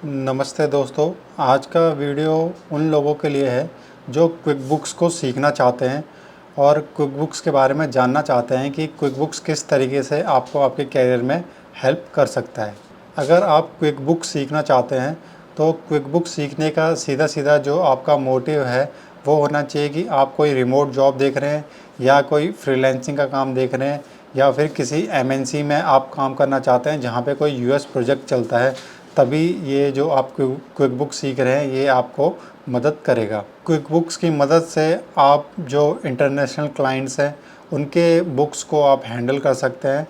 नमस्ते दोस्तों। आज का वीडियो उन लोगों के लिए है जो क्विकबुक्स को सीखना चाहते हैं और क्विकबुक्स के बारे में जानना चाहते हैं कि क्विकबुक्स किस तरीके से आपको आपके करियर में हेल्प कर सकता है। अगर आप क्विकबुक्स सीखना चाहते हैं तो क्विकबुक्स सीखने का सीधा सीधा जो आपका मोटिव है वो होना चाहिए कि आप कोई रिमोट जॉब देख रहे हैं या कोई फ्रीलांसिंग का काम देख रहे हैं या फिर किसी एमएनसी में आप काम करना चाहते हैं जहाँ पे कोई यूएस प्रोजेक्ट चलता है, तभी ये जो आप क्विकबुक सीख रहे हैं ये आपको मदद करेगा। क्विकबुक्स की मदद से आप जो इंटरनेशनल क्लाइंट्स हैं उनके बुक्स को आप हैंडल कर सकते हैं।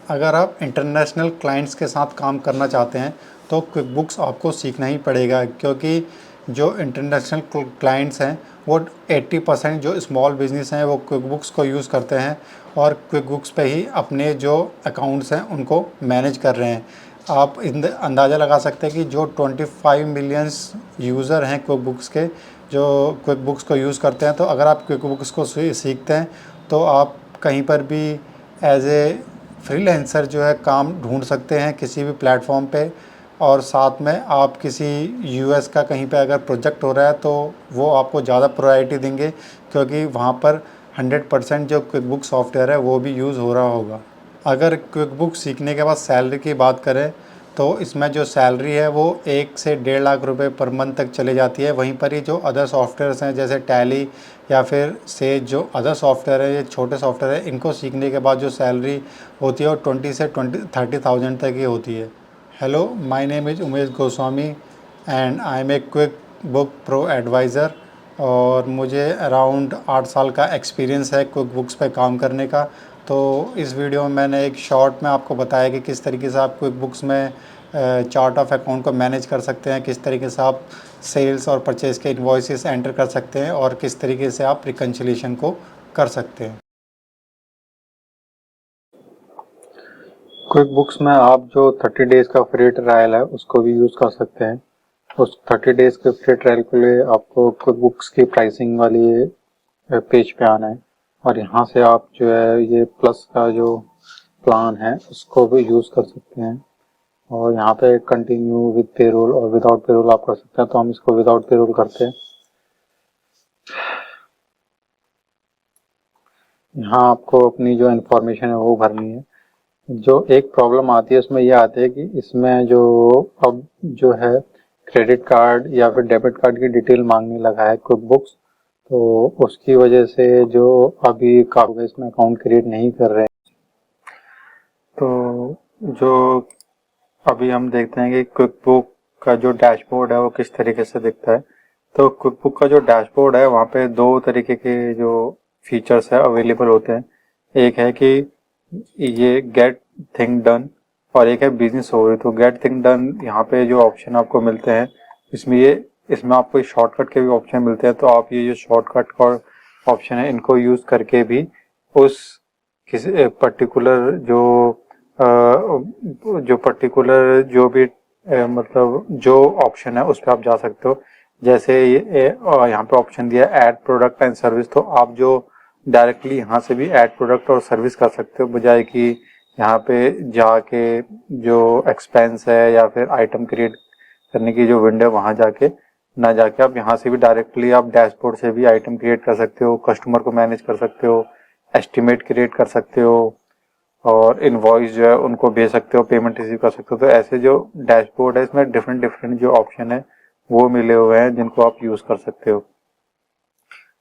अगर आप इंटरनेशनल क्लाइंट्स के साथ काम करना चाहते हैं तो क्विकबुक्स आपको सीखना ही पड़ेगा, क्योंकि जो इंटरनेशनल क्लाइंट्स हैं वो 80% जो स्मॉल बिजनेस हैं वो क्विकबुक्स को यूज़ करते हैं और क्विकबुक्स पे ही अपने जो अकाउंट्स हैं उनको मैनेज कर रहे हैं। आप अंदाज़ा लगा सकते हैं कि जो 25 मिलियंस यूज़र हैं क्विकबुक्स के, जो क्विकबुक्स को यूज़ करते हैं, तो अगर आप क्विकबुक्स को सीखते हैं तो आप कहीं पर भी एज ए फ्रीलांसर जो है काम ढूंढ सकते हैं किसी भी प्लेटफॉर्म पे। और साथ में आप किसी यूएस का कहीं पे अगर प्रोजेक्ट हो रहा है तो वो आपको ज़्यादा प्रायोरिटी देंगे, क्योंकि वहाँ पर 100% जो क्विकबुक सॉफ्टवेयर है वो भी यूज़ हो रहा होगा। अगर क्विकबुक सीखने के बाद सैलरी की बात करें तो इसमें जो सैलरी है वो 1 से 1.5 लाख रुपए पर मंथ तक चले जाती है। वहीं पर ही जो अदर सॉफ्टवेयर्स हैं जैसे टैली या फिर से जो अदर सॉफ्टवेयर है, ये छोटे सॉफ्टवेयर है, इनको सीखने के बाद जो सैलरी होती है वो 20 से 30,000 तक ही होती है। Hello, my name is Umesh Goswami and I am a QuickBooks pro advisor और मुझे अराउंड 8 साल का एक्सपीरियंस है क्विक बुक्स पे काम करने का। तो इस वीडियो में मैंने एक शॉर्ट में आपको बताया कि किस तरीके से आप क्विक बुक्स में चार्ट ऑफ अकाउंट को मैनेज कर सकते हैं, किस तरीके से आप सेल्स और परचेज़ के इनवॉइसेस एंटर कर सकते हैं और किस तरीके से आप रिकन्सिलिएशन को कर सकते हैं। क्विक बुक्स में आप जो 30 डेज़ का फ्री ट्रायल है उसको भी यूज़ कर सकते हैं। उस 30 डेज़ के फ्री ट्रायल के लिए आपको क्विक बुक्स की प्राइसिंग वाली पेज पे आना है और यहाँ से आप जो है ये प्लस का जो प्लान है उसको भी यूज़ कर सकते हैं। और यहाँ पे कंटिन्यू विद पेरोल और विदाउट पेरोल आप कर सकते हैं, तो हम इसको विदाउट पेरोल करते हैं। यहाँ आपको अपनी जो इन्फॉर्मेशन है वो भरनी है। जो एक प्रॉब्लम आती है उसमें यह आती है कि इसमें जो अब जो है क्रेडिट कार्ड या फिर डेबिट कार्ड की डिटेल मांगने लगा है क्विक बुक्स, तो उसकी वजह से जो अभी काफी इसमें अकाउंट क्रिएट नहीं कर रहे हैं। तो जो अभी हम देखते हैं कि क्विकबुक का जो डैशबोर्ड है वो किस तरीके से दिखता है। तो क्विकबुक का जो डैशबोर्ड है वहाँ पे 2 तरीके के जो फीचर्स है अवेलेबल होते हैं। एक है कि ये गेट थिंग डन और एक है बिजनेस ओवरव्यू। तो गेट थिंग डन यहाँ पे जो ऑप्शन आपको मिलते हैं इसमें आपको शॉर्टकट के भी ऑप्शन मिलते हैं। तो आप ये जो शॉर्टकट का ऑप्शन है इनको यूज करके भी उस किसी पर्टिकुलर पर्टिकुलर जो भी मतलब जो ऑप्शन है उस पर आप जा सकते हो। जैसे यहाँ पे ऑप्शन दिया है ऐड प्रोडक्ट एंड सर्विस, तो आप जो डायरेक्टली यहाँ से भी ऐड प्रोडक्ट और सर्विस कर सकते हो, बजाय कि यहाँ पे जाके जो एक्सपेंस है या फिर आइटम क्रिएट करने की जो विंडो वहाँ जाके ना जाके आप यहाँ से भी डायरेक्टली आप डैशबोर्ड से भी आइटम क्रिएट कर सकते हो, कस्टमर को मैनेज कर सकते हो, एस्टिमेट क्रिएट कर सकते हो और इनवॉइस जो है उनको भेज सकते हो, पेमेंट रिसीव कर सकते हो। तो ऐसे जो डैशबोर्ड है इसमें डिफरेंट डिफरेंट जो ऑप्शन है वो मिले हुए हैं जिनको आप यूज कर सकते हो।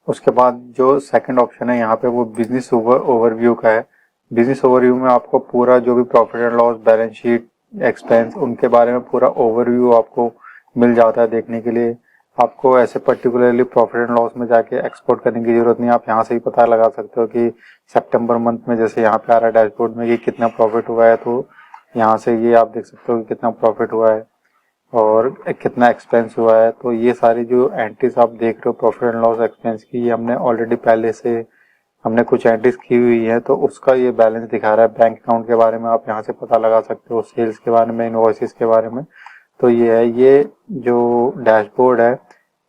उसके बाद जो सेकंड ऑप्शन है यहाँ पे वो बिजनेस ओवरव्यू का है। बिजनेस ओवरव्यू में आपको पूरा जो भी profit and loss, balance sheet, expense, उनके बारे में पूरा ओवरव्यू आपको मिल जाता है देखने के लिए। आपको ऐसे पर्टिकुलरली प्रॉफिट एंड लॉस में जाके एक्सपोर्ट करने की जरूरत नहीं, आप यहाँ से ही पता लगा सकते हो कि सितंबर मंथ में जैसे यहाँ पे आ रहा है डैशबोर्ड में कि कितना प्रॉफिट हुआ है, तो यहाँ से ये आप देख सकते हो कि कितना प्रॉफिट हुआ है और कितना एक्सपेंस हुआ है। तो ये सारी जो एंट्रीज आप देख रहे हो प्रॉफिट एंड लॉस, एक्सपेंस की, ये हमने ऑलरेडी पहले से हमने कुछ एंट्रीज की हुई है, तो उसका ये बैलेंस दिखा रहा है। बैंक अकाउंट के बारे में आप यहाँ से पता लगा सकते हो, सेल्स के बारे में, इनवॉइसेस के बारे में। तो ये है, ये जो डैशबोर्ड है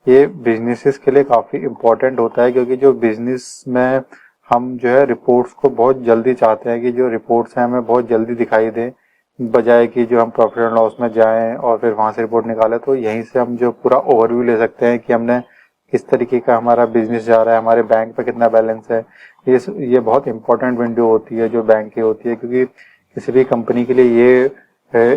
ये बिजनेसेस के लिए काफ़ी इम्पोर्टेंट होता है, क्योंकि जो बिजनेस में हम जो है रिपोर्ट्स को बहुत जल्दी चाहते हैं कि जो रिपोर्ट्स हैं हमें बहुत जल्दी दिखाई दें, बजाय कि जो हम प्रॉफिट एंड लॉस में जाएं और फिर वहां से रिपोर्ट निकालें। तो यहीं से हम जो पूरा ओवरव्यू ले सकते हैं कि हमने किस तरीके का हमारा बिजनेस जा रहा है, हमारे बैंक पे कितना बैलेंस है। ये बहुत इंपॉर्टेंट विंडो होती है जो बैंक की होती है, क्योंकि किसी भी कंपनी के लिए ये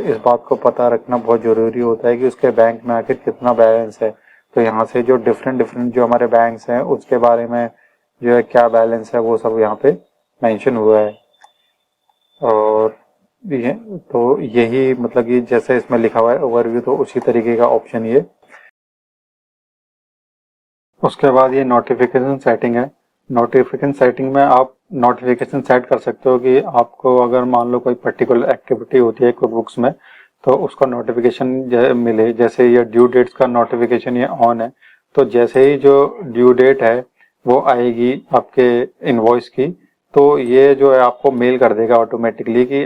इस बात को पता रखना बहुत जरूरी होता है कि उसके बैंक में आखिर कितना बैलेंस है। तो यहाँ से जो डिफरेंट जो हमारे बैंक्स हैं उसके बारे में जो है क्या बैलेंस है वो सब यहाँ पे मेंशन हुआ है। और ये तो यही मतलब कि जैसे इसमें लिखा हुआ है ओवरव्यू, तो उसी तरीके का ऑप्शन ये। उसके बाद ये नोटिफिकेशन सेटिंग है। नोटिफिकेशन सेटिंग में आप नोटिफिकेशन सेट कर सकते हो कि आपको अगर मान लो कोई पर्टिकुलर एक्टिविटी होती है क्विकबुक्स में तो उसका नोटिफिकेशन मिले। जैसे ये ड्यू डेट्स का नोटिफिकेशन ये ऑन है, तो जैसे ही जो ड्यू डेट है वो आएगी आपके इनवॉइस की, तो ये जो है आपको मेल कर देगा ऑटोमेटिकली कि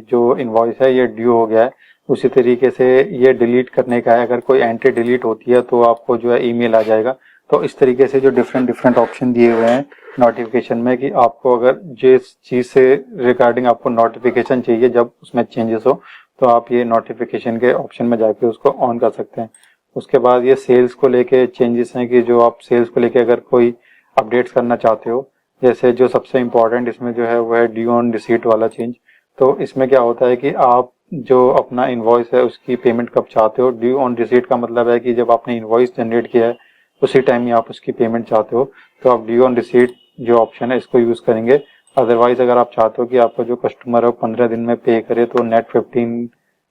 जो इनवॉइस है ये ड्यू हो गया है। उसी तरीके से ये डिलीट करने का है, अगर कोई एंट्री डिलीट होती है तो आपको जो है ईमेल आ जाएगा। तो इस तरीके से जो डिफरेंट ऑप्शन दिए हुए हैं नोटिफिकेशन में कि आपको अगर जिस चीज से रिगार्डिंग आपको नोटिफिकेशन चाहिए जब उसमें चेंजेस हो, तो आप ये नोटिफिकेशन के ऑप्शन में जाके उसको ऑन कर सकते हैं। उसके बाद ये सेल्स को लेके चेंजेस हैं कि जो आप सेल्स को लेके अगर कोई अपडेट्स करना चाहते हो, जैसे जो सबसे इम्पोर्टेंट इसमें जो है वो है ड्यू ऑन रिसीट वाला चेंज। तो इसमें क्या होता है कि आप जो अपना इनवॉइस है उसकी पेमेंट कब चाहते हो। ड्यू ऑन रिसीट का मतलब है कि जब आपने इनवॉइस जनरेट किया है उसी टाइम ही आप उसकी पेमेंट चाहते हो, तो आप ड्यू ऑन रिसीट जो ऑप्शन है इसको यूज करेंगे। अदरवाइज अगर आप चाहते हो कि आपका जो कस्टमर है 15 दिन में पे करे तो नेट 15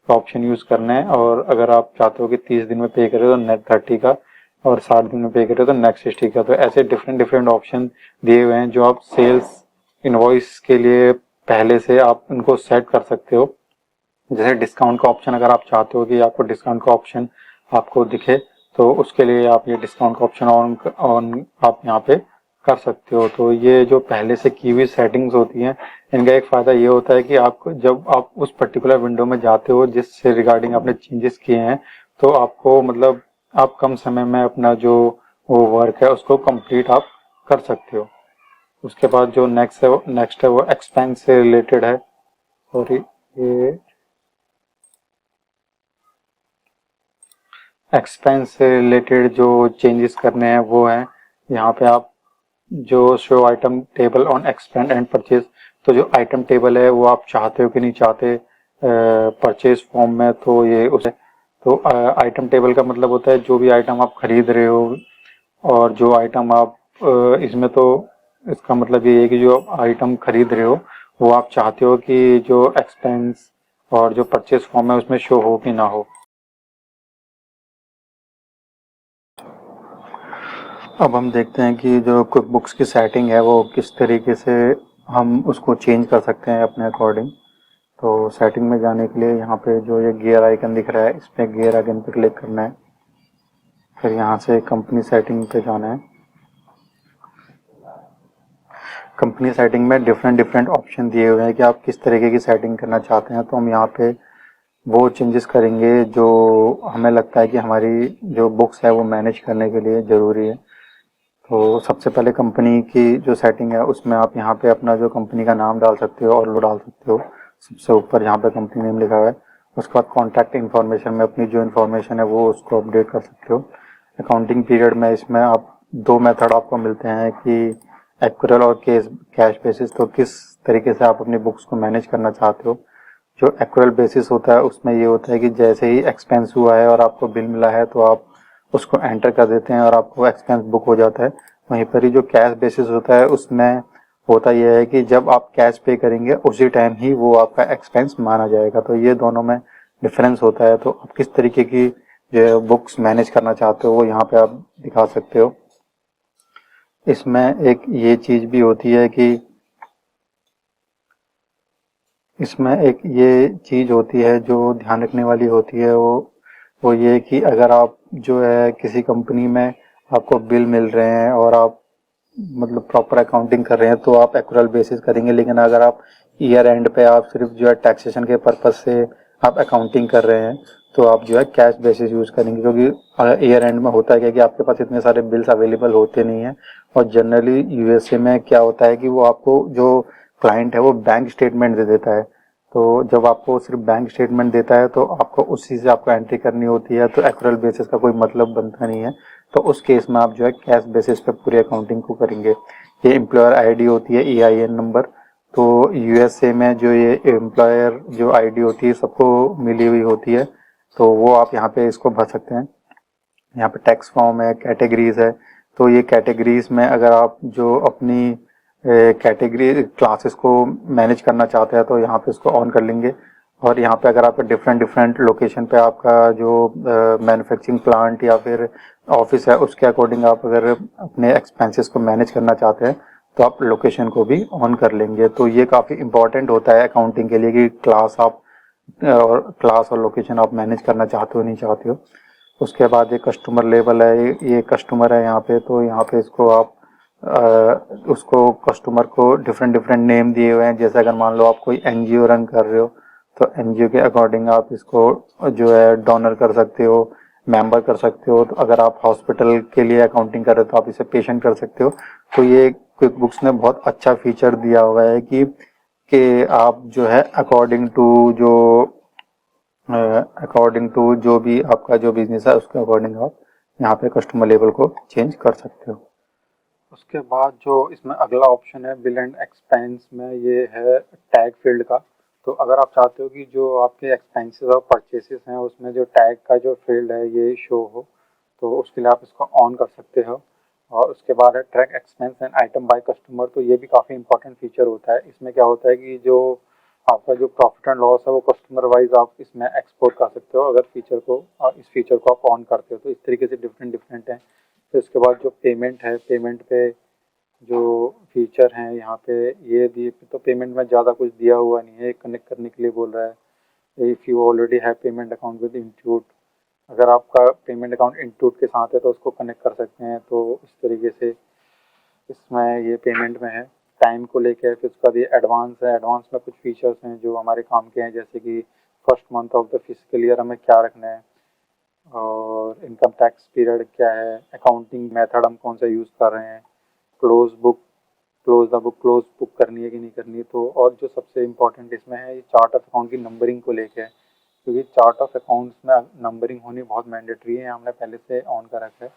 का ऑप्शन यूज करना है, और अगर आप चाहते हो कि 30 दिन में पे करे तो नेट 30 का, और 60 दिन में पे करे तो नेट 60 का। तो ऐसे डिफरेंट ऑप्शन दिए हुए हैं जो आप सेल्स इनवॉइस के लिए पहले से आप उनको सेट कर सकते हो। जैसे डिस्काउंट का ऑप्शन, अगर आप चाहते हो कि आपको डिस्काउंट का ऑप्शन आपको दिखे तो उसके लिए आप ये डिस्काउंट का ऑप्शन ऑन आप यहाँ पे कर सकते हो। तो ये जो पहले से की हुई सेटिंग्स होती हैं इनका एक फायदा ये होता है कि आपको जब आप उस पर्टिकुलर विंडो में जाते हो जिससे रिगार्डिंग आपने चेंजेस किए हैं, तो आपको मतलब आप कम समय में अपना जो वो वर्क है उसको कंप्लीट आप कर सकते हो। उसके बाद जो नेक्स्ट है वो एक्सपेंस से रिलेटेड है। और ये एक्सपेंस से रिलेटेड जो चेंजेस करने हैं वो हैं यहाँ पे आप जो show item table on expand and purchase. तो जो आइटम टेबल है वो आप चाहते हो कि नहीं चाहते परचेज फॉर्म में, तो ये उसे तो आइटम टेबल का मतलब होता है जो भी आइटम आप खरीद रहे हो, और जो आइटम आप इसमें तो इसका मतलब ये है कि जो आइटम खरीद रहे हो वो आप चाहते हो कि जो एक्सपेंस और जो परचेज फॉर्म है उसमें शो हो कि ना हो। अब हम देखते हैं कि जो क्विकबुक्स की सेटिंग है वो किस तरीके से हम उसको चेंज कर सकते हैं अपने अकॉर्डिंग। तो सेटिंग में जाने के लिए यहाँ पे जो ये गियर आइकन दिख रहा है इस पर गियर आइकन पे क्लिक करना है। फिर यहाँ से कंपनी सेटिंग पे जाना है। कंपनी सेटिंग में डिफरेंट ऑप्शन दिए हुए हैं कि आप किस तरीके की सेटिंग करना चाहते हैं। तो हम यहाँ पे वो चेंजेस करेंगे जो हमें लगता है कि हमारी जो बुक्स है वो मैनेज करने के लिए ज़रूरी है। तो सबसे पहले कंपनी की जो सेटिंग है उसमें आप यहाँ पे अपना जो कंपनी का नाम डाल सकते हो और लो डाल सकते हो। सबसे ऊपर यहाँ पे कंपनी नेम लिखा हुआ है। उसके बाद कॉन्टैक्ट इन्फॉर्मेशन में अपनी जो इन्फॉर्मेशन है वो उसको अपडेट कर सकते हो। अकाउंटिंग पीरियड में इसमें आप दो मेथड आपको मिलते हैं कि एक्चुअल और कैश बेसिस। तो किस तरीके से आप अपनी बुक्स को मैनेज करना चाहते हो। जो एक्चुअल बेसिस होता है उसमें ये होता है कि जैसे ही एक्सपेंस हुआ है और आपको बिल मिला है तो आप उसको एंटर कर देते हैं और आपको एक्सपेंस बुक हो जाता है। वहीं पर ही जो कैश बेसिस होता है उसमें होता यह है कि जब आप कैश पे करेंगे उसी टाइम ही वो आपका एक्सपेंस माना जाएगा। तो ये दोनों में डिफरेंस होता है। तो आप किस तरीके की जो बुक्स मैनेज करना चाहते हो वो यहाँ पे आप दिखा सकते हो। इसमें एक ये चीज भी होती है कि इसमें एक ये चीज होती है जो ध्यान रखने वाली होती है, वो ये कि अगर आप जो है किसी कंपनी में आपको बिल मिल रहे हैं और आप मतलब प्रॉपर अकाउंटिंग कर रहे हैं तो आप एक्चुअल बेसिस करेंगे। लेकिन अगर आप ईयर एंड पे आप सिर्फ जो है टैक्सेशन के पर्पज से आप अकाउंटिंग कर रहे हैं तो आप जो है कैश बेसिस यूज करेंगे। क्योंकि ईयर एंड में होता है कि आपके पास इतने सारे बिल्स अवेलेबल होते नहीं हैं। और जनरली यूएसए में क्या होता है कि वो आपको जो क्लाइंट है वो बैंक स्टेटमेंट दे देता है। तो जब आपको सिर्फ बैंक स्टेटमेंट देता है तो आपको उसी से आपको एंट्री करनी होती है, तो एक्यूरेट बेसिस का कोई मतलब बनता नहीं है। तो उस केस में आप जो है कैश बेसिस पे पूरी अकाउंटिंग को करेंगे। ये एम्प्लॉयर आईडी होती है, EIN नंबर। तो यूएसए में जो ये एम्प्लॉयर जो आईडी होती है सबको मिली हुई होती है, तो वो आप यहाँ पे इसको भर सकते हैं। यहाँ पे टैक्स फॉर्म है, कैटेगरीज है। तो ये कैटेगरीज में अगर आप जो अपनी कैटेगरी क्लासेस को मैनेज करना चाहते हैं तो यहाँ पे इसको ऑन कर लेंगे। और यहाँ पे अगर आप डिफरेंट डिफरेंट लोकेशन पे आपका जो मैन्युफैक्चरिंग प्लांट या फिर ऑफिस है उसके अकॉर्डिंग आप अगर अपने एक्सपेंसेस को मैनेज करना चाहते हैं तो आप लोकेशन को भी ऑन कर लेंगे। तो ये काफ़ी इंपॉर्टेंट होता है अकाउंटिंग के लिए कि क्लास और लोकेशन आप मैनेज करना चाहते हो नहीं चाहते हो। उसके बाद ये कस्टमर लेवल है, ये कस्टमर है यहाँ पे। तो यहाँ पे इसको आप उसको कस्टमर को डिफरेंट डिफरेंट नेम दिए हुए हैं। जैसे अगर मान लो आप कोई NGO रन कर रहे हो तो NGO के अकॉर्डिंग आप इसको जो है डोनर कर सकते हो, मेंबर कर सकते हो। तो अगर आप हॉस्पिटल के लिए अकाउंटिंग कर रहे हो तो आप इसे पेशेंट कर सकते हो। तो ये क्विक बुक्स ने बहुत अच्छा फीचर दिया हुआ है कि आप जो है अकॉर्डिंग टू जो भी आपका जो बिजनेस है उसके अकॉर्डिंग आप यहाँ पे कस्टमर लेवल को चेंज कर सकते हो। उसके बाद जो इसमें अगला ऑप्शन है बिल एंड एक्सपेंस में, ये है टैग फील्ड का। तो अगर आप चाहते हो कि जो आपके एक्सपेंसेस और परचेसेस हैं उसमें जो टैग का जो फील्ड है ये शो हो, तो उसके लिए आप इसको ऑन कर सकते हो। और उसके बाद है track expense and item by customer. तो ये भी काफ़ी इंपॉर्टेंट फीचर होता है। इसमें क्या होता है कि जो आपका जो प्रॉफिट एंड लॉस है वो कस्टमर वाइज आप इसमें एक्सपोर्ट कर सकते हो अगर इस फीचर को आप ऑन करते हो। तो इस तरीके से डिफरेंट डिफरेंट हैं। तो इसके बाद जो पेमेंट है, पेमेंट पे जो फीचर हैं यहाँ पे ये दिए, तो पेमेंट में ज़्यादा कुछ दिया हुआ नहीं है, कनेक्ट करने के लिए बोल रहा है। If you already have payment account with institute, अगर आपका पेमेंट अकाउंट इंस्टीट्यूट के साथ है तो उसको कनेक्ट कर सकते हैं। तो इस तरीके से इसमें ये पेमेंट में है। टाइम को लेकर फिर उसका ये एडवांस है। एडवांस में कुछ फीचर्स हैं जो हमारे काम के हैं, जैसे कि first month of the physical year हमें क्या रखना है, और इनकम टैक्स पीरियड क्या है, अकाउंटिंग मेथड हम कौन सा यूज़ कर रहे हैं, close the book close book करनी है कि नहीं करनी। तो और जो सबसे इम्पोर्टेंट इसमें है ये चार्ट ऑफ अकाउंट की नंबरिंग को लेके है, क्योंकि चार्ट ऑफ अकाउंट्स में नंबरिंग होनी बहुत मैंडेटरी है, हमने पहले से ऑन कर रखा है।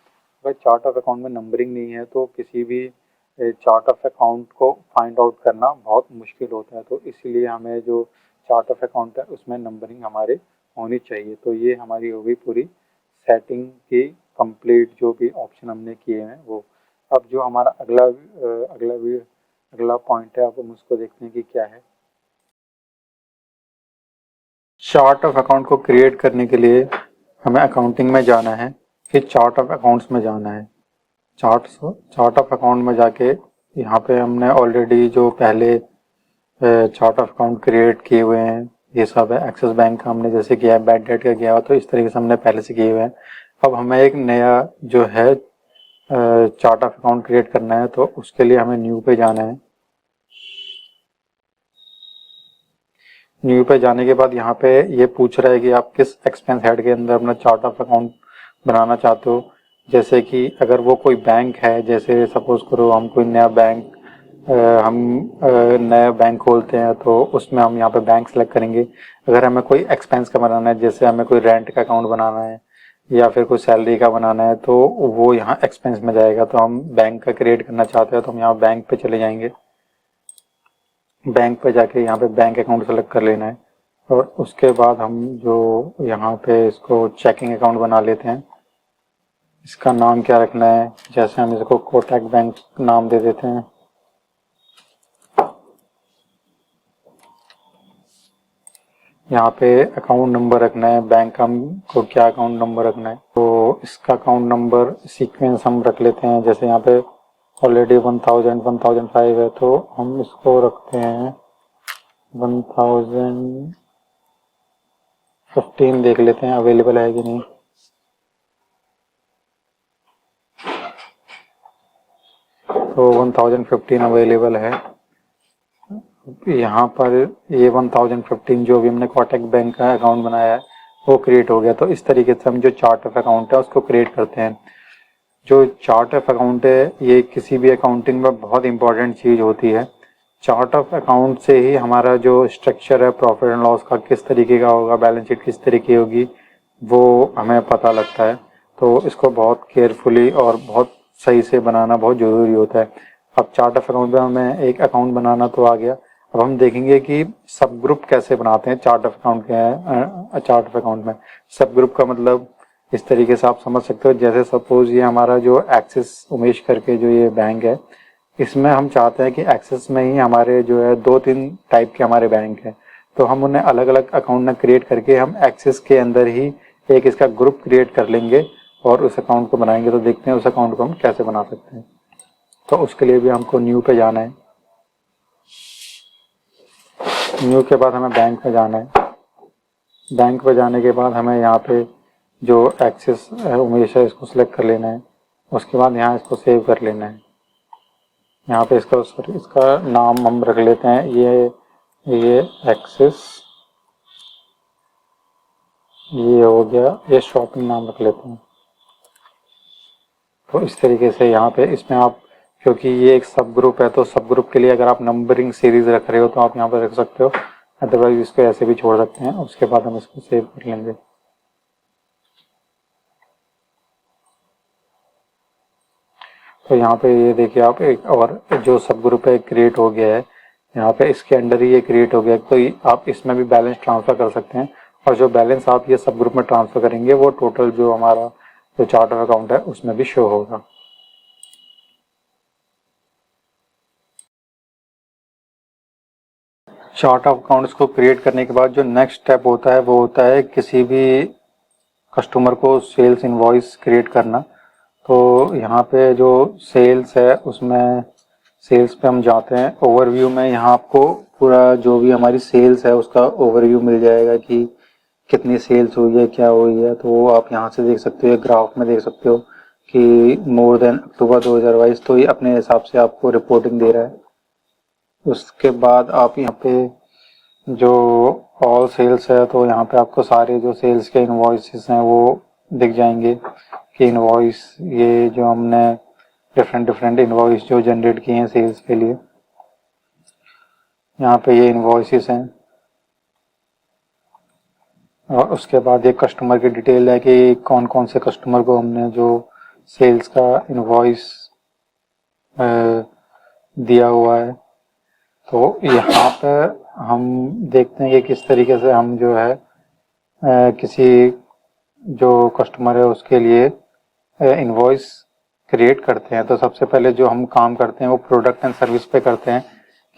अगर चार्ट ऑफ अकाउंट में नंबरिंग नहीं है तो किसी भी चार्ट ऑफ अकाउंट को फाइंड आउट करना बहुत मुश्किल होता है। तो इसीलिए हमें जो चार्ट ऑफ अकाउंट है उसमें नंबरिंग हमारे होनी चाहिए। तो ये हमारी हो गई पूरी सेटिंग की कंप्लीट, जो भी ऑप्शन हमने किए हैं वो। अब जो हमारा अगला पॉइंट है, अब हम उसको देखते हैं कि क्या है। चार्ट ऑफ अकाउंट को क्रिएट करने के लिए हमें अकाउंटिंग में जाना है, फिर चार्ट ऑफ अकाउंट्स में जाना है। चार्ट ऑफ अकाउंट में जाके यहाँ पे हमने ऑलरेडी जो पहले चार्ट ऑफ अकाउंट क्रिएट किए हुए हैं ये सब है। एक्सिस बैंक का हमने जैसे किया है, बैड डेट का किया हुआ, तो इस तरीके से हमने पहले से किए हुए हैं। अब हमें एक नया जो है चार्ट ऑफ अकाउंट क्रिएट करना है, तो उसके लिए हमें न्यू पे जाना है। न्यू पे जाने के बाद यहाँ पे ये पूछ रहा है कि आप किस एक्सपेंस हेड के अंदर अपना चार्ट ऑफ अकाउंट बनाना चाहते हो। जैसे कि अगर वो कोई बैंक है, जैसे सपोज करो हम कोई नया बैंक खोलते हैं तो उसमें हम यहाँ पे बैंक सेलेक्ट करेंगे। अगर हमें कोई एक्सपेंस का बनाना है, जैसे हमें कोई रेंट का अकाउंट बनाना है या फिर कोई सैलरी का बनाना है, तो वो यहाँ एक्सपेंस में जाएगा। तो हम बैंक का क्रिएट करना चाहते हैं तो हम यहाँ बैंक पे चले जाएंगे। बैंक पे जाके यहाँ पे बैंक अकाउंट सेलेक्ट कर लेना है, और उसके बाद हम जो यहाँ पे इसको चेकिंग अकाउंट बना लेते हैं। इसका नाम क्या रखना है, जैसे हम इसको कोटक बैंक नाम दे देते हैं। यहाँ पे अकाउंट नंबर रखना है, बैंक का को क्या अकाउंट नंबर रखना है, तो इसका अकाउंट नंबर सीक्वेंस हम रख लेते हैं। जैसे यहाँ पे ऑलरेडी 1005 है, तो हम इसको रखते हैं 1015, देख लेते हैं अवेलेबल है कि नहीं। तो 1015 अवेलेबल है। यहाँ पर ये 1015 जो भी हमने कोटक बैंक का अकाउंट बनाया है वो क्रिएट हो गया। तो इस तरीके से हम जो चार्ट ऑफ अकाउंट है उसको क्रिएट करते हैं। जो चार्ट ऑफ अकाउंट है ये किसी भी अकाउंटिंग में बहुत इंपॉर्टेंट चीज़ होती है, चार्ट ऑफ अकाउंट से ही हमारा जो स्ट्रक्चर है प्रॉफिट एंड लॉस का किस तरीके का होगा, बैलेंस शीट किस तरीके की होगी, वो हमें पता लगता है। तो इसको बहुत केयरफुली और बहुत सही से बनाना बहुत ज़रूरी होता है। अब चार्ट ऑफ अकाउंट में हमें एक अकाउंट बनाना तो आ गया, अब हम देखेंगे कि सब ग्रुप कैसे बनाते हैं चार्ट ऑफ अकाउंट के। चार्ट ऑफ अकाउंट में सब ग्रुप का मतलब इस तरीके से आप समझ सकते हो, जैसे सपोज ये हमारा जो एक्सिस उमेश करके जो ये बैंक है, इसमें हम चाहते हैं कि एक्सिस में ही हमारे जो है 2-3 टाइप के हमारे बैंक हैं, तो हम उन्हें अलग अलग अकाउंट में क्रिएट करके हम एक्सिस के अंदर ही एक इसका ग्रुप क्रिएट कर लेंगे और उस अकाउंट को बनाएंगे। तो देखते हैं उस अकाउंट को हम कैसे बना सकते हैं। तो उसके लिए भी हमको न्यू पे जाना है। न्यू के बाद हमें बैंक में जाना है। बैंक पे जाने के बाद हमें यहाँ पे जो एक्सिस उमेश है इसको सिलेक्ट कर लेना है। उसके बाद यहाँ इसको सेव कर लेना है। यहाँ पे इसका नाम हम रख लेते हैं, ये एक्सिस, ये हो गया, ये शॉपिंग नाम रख लेते हैं। तो इस तरीके से यहाँ पे इसमें आप, क्योंकि ये एक सब ग्रुप है तो सब ग्रुप के लिए अगर आप नंबरिंग सीरीज रख रहे हो तो आप यहाँ पे रख सकते हो, अदरवाइज इसको ऐसे भी छोड़ सकते हैं। उसके बाद हम इसको सेव कर लेंगे। तो यहाँ पे ये देखिए आप, एक और जो सब ग्रुप है क्रिएट हो गया है, यहाँ पे इसके अंडर ही ये क्रिएट हो गया। तो आप इसमें भी बैलेंस ट्रांसफर कर सकते हैं और जो बैलेंस आप ये सब ग्रुप में ट्रांसफर करेंगे वो टोटल जो हमारा जो चार्ट ऑफ अकाउंट है उसमें भी शो होगा। चार्ट ऑफ अकाउंट्स को क्रिएट करने के बाद जो नेक्स्ट स्टेप होता है वो होता है किसी भी कस्टमर को सेल्स इनवॉइस क्रिएट करना। तो यहाँ पे जो सेल्स है उसमें सेल्स पे हम जाते हैं। ओवरव्यू में यहाँ आपको पूरा जो भी हमारी सेल्स है उसका ओवरव्यू मिल जाएगा कि कितनी सेल्स हुई है, क्या हुई है। तो वो आप यहाँ से देख सकते हो, ग्राफ में देख सकते हो कि मोर देन अक्टूबर 2022, तो ये अपने हिसाब से आपको रिपोर्टिंग दे रहा है। उसके बाद आप यहाँ पे जो ऑल सेल्स है तो यहाँ पे आपको सारे जो सेल्स के इनवॉइसेस हैं वो दिख जाएंगे कि इनवॉइस ये जो हमने डिफरेंट इनवॉइस जो जनरेट किए हैं सेल्स के लिए, यहाँ पे ये इनवॉइसेस हैं। और उसके बाद ये कस्टमर की डिटेल है कि कौन कौन से कस्टमर को हमने जो सेल्स का इनवॉइस दिया हुआ है। तो यहाँ पर हम देखते हैं कि किस तरीके से हम जो है किसी जो कस्टमर है उसके लिए इनवॉइस क्रिएट करते हैं। तो सबसे पहले जो हम काम करते हैं वो प्रोडक्ट एंड सर्विस पे करते हैं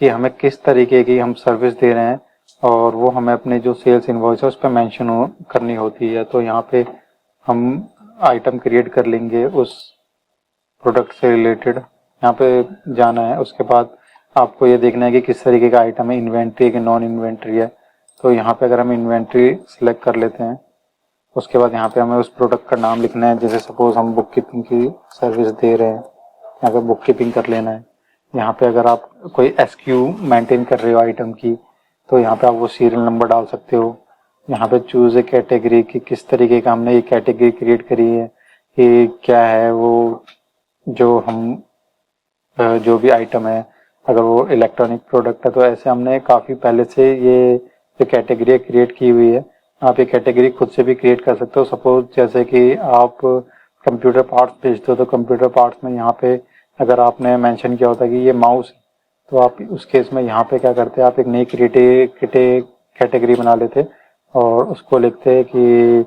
कि हमें किस तरीके की हम सर्विस दे रहे हैं और वो हमें अपने जो सेल्स इनवॉइस है उस पर मेंशन करनी होती है। तो यहाँ पे हम आइटम क्रिएट कर लेंगे उस प्रोडक्ट से रिलेटेड, यहाँ पे जाना है। उसके बाद आपको ये देखना है कि किस तरीके का आइटम है, इन्वेंट्री है कि नॉन इन्वेंट्री है। तो यहाँ पे अगर हम इन्वेंट्री सिलेक्ट कर लेते हैं, उसके बाद यहाँ पे हमें उस प्रोडक्ट का नाम लिखना है। जैसे सपोज हम बुक कीपिंग की सर्विस दे रहे हैं, यहाँ पे बुक कीपिंग कर लेना है। यहाँ पे अगर आप कोई एसक्यू मेंटेन कर रहे हो आइटम की तो यहाँ पे आप वो सीरियल नंबर डाल सकते हो। यहाँ पे चूज ए कैटेगरी की किस तरीके का हमने ये कैटेगरी क्रिएट करी है कि क्या है वो जो हम जो भी आइटम है, अगर वो इलेक्ट्रॉनिक प्रोडक्ट है तो ऐसे हमने काफ़ी पहले से ये जो कैटेगरी क्रिएट की हुई है। आप ये कैटेगरी खुद से भी क्रिएट कर सकते हो। सपोज जैसे कि आप कंप्यूटर पार्ट्स बेचते हो तो कंप्यूटर पार्ट्स में यहाँ पे अगर आपने मेंशन किया होता कि ये माउस, तो आप उस केस में यहाँ पे क्या करते हैं, आप एक नई कैटेगरी बना लेते और उसको लिखते कि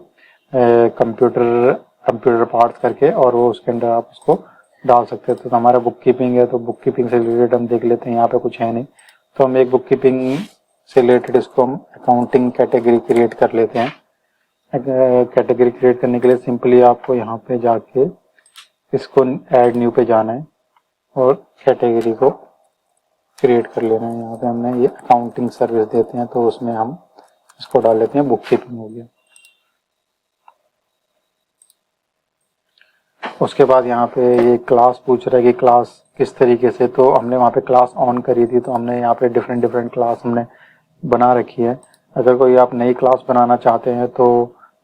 कंप्यूटर पार्ट्स करके, और वो उसके अंदर आप उसको डाल सकते हैं। तो हमारा बुक कीपिंग है तो बुक कीपिंग से रिलेटेड हम देख लेते हैं, यहाँ पे कुछ है नहीं तो हम एक बुक कीपिंग से रिलेटेड इसको हम अकाउंटिंग कैटेगरी क्रिएट कर लेते हैं। कैटेगरी क्रिएट करने के लिए सिंपली आपको यहाँ पे जाके इसको ऐड न्यू पे जाना है और कैटेगरी को क्रिएट कर लेना है। यहाँ पे हमने ये अकाउंटिंग सर्विस देते हैं तो उसमें हम इसको डाल लेते हैं बुक कीपिंग हो गया। उसके बाद यहाँ पे ये क्लास पूछ रहा है कि क्लास किस तरीके से, तो हमने वहाँ पे क्लास ऑन करी थी तो हमने यहाँ पे डिफरेंट क्लास हमने बना रखी है। अगर कोई आप नई क्लास बनाना चाहते हैं तो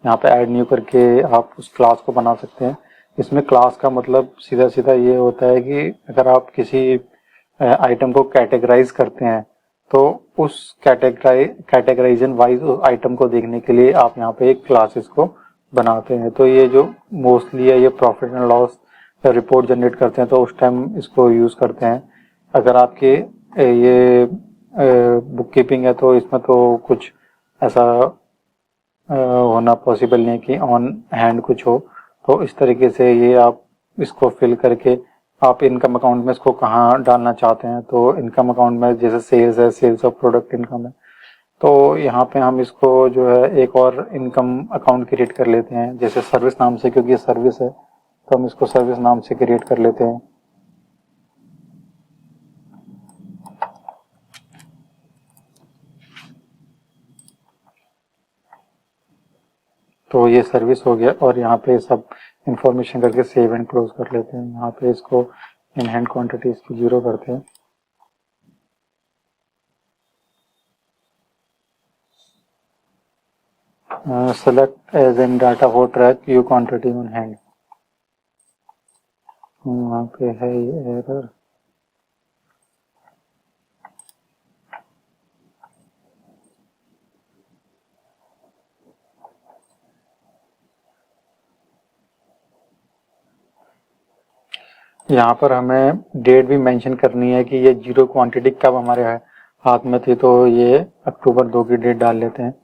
यहाँ पे ऐड न्यू करके आप उस क्लास को बना सकते हैं। इसमें क्लास का मतलब सीधा ये होता है कि अगर आप किसी आइटम को कैटेगराइज करते हैं, तो उस कैटेगराइजेशन वाइज उस आइटम को देखने के लिए आप यहाँ पे एक क्लासेस को बनाते हैं। तो ये जो मोस्टली है ये profit and loss report generate करते हैं, तो उस टाइम इसको यूज़ करते हैं। अगर आपके ये बुक कीपिंग है तो इसमें तो कुछ ऐसा होना पॉसिबल नहीं है कि ऑन हैंड कुछ हो, तो इस तरीके से ये आप इसको फिल करके आप इनकम अकाउंट में इसको कहाँ डालना चाहते हैं। तो इनकम अकाउंट में जैसे सेल्स है, सेल्स ऑफ प्रोडक्ट इनकम है, तो यहाँ पे हम इसको जो है एक और इनकम अकाउंट क्रिएट कर लेते हैं, जैसे सर्विस नाम से, क्योंकि ये सर्विस है तो हम इसको सर्विस नाम से क्रिएट कर लेते हैं। तो ये सर्विस हो गया और यहाँ पे सब इंफॉर्मेशन करके सेव एंड क्लोज कर लेते हैं। यहाँ पे इसको इन हैंड क्वांटिटी इसकी 0 करते हैं। Select edge in data for track you quantity on hand, वहाँ पे है ये एरर। यहाँ पर हमें डेट भी मेंशन करनी है कि ये 0 क्वांटिटी कब हमारे हाथ में थी, तो ये अक्टूबर 2 की डेट डाल लेते हैं।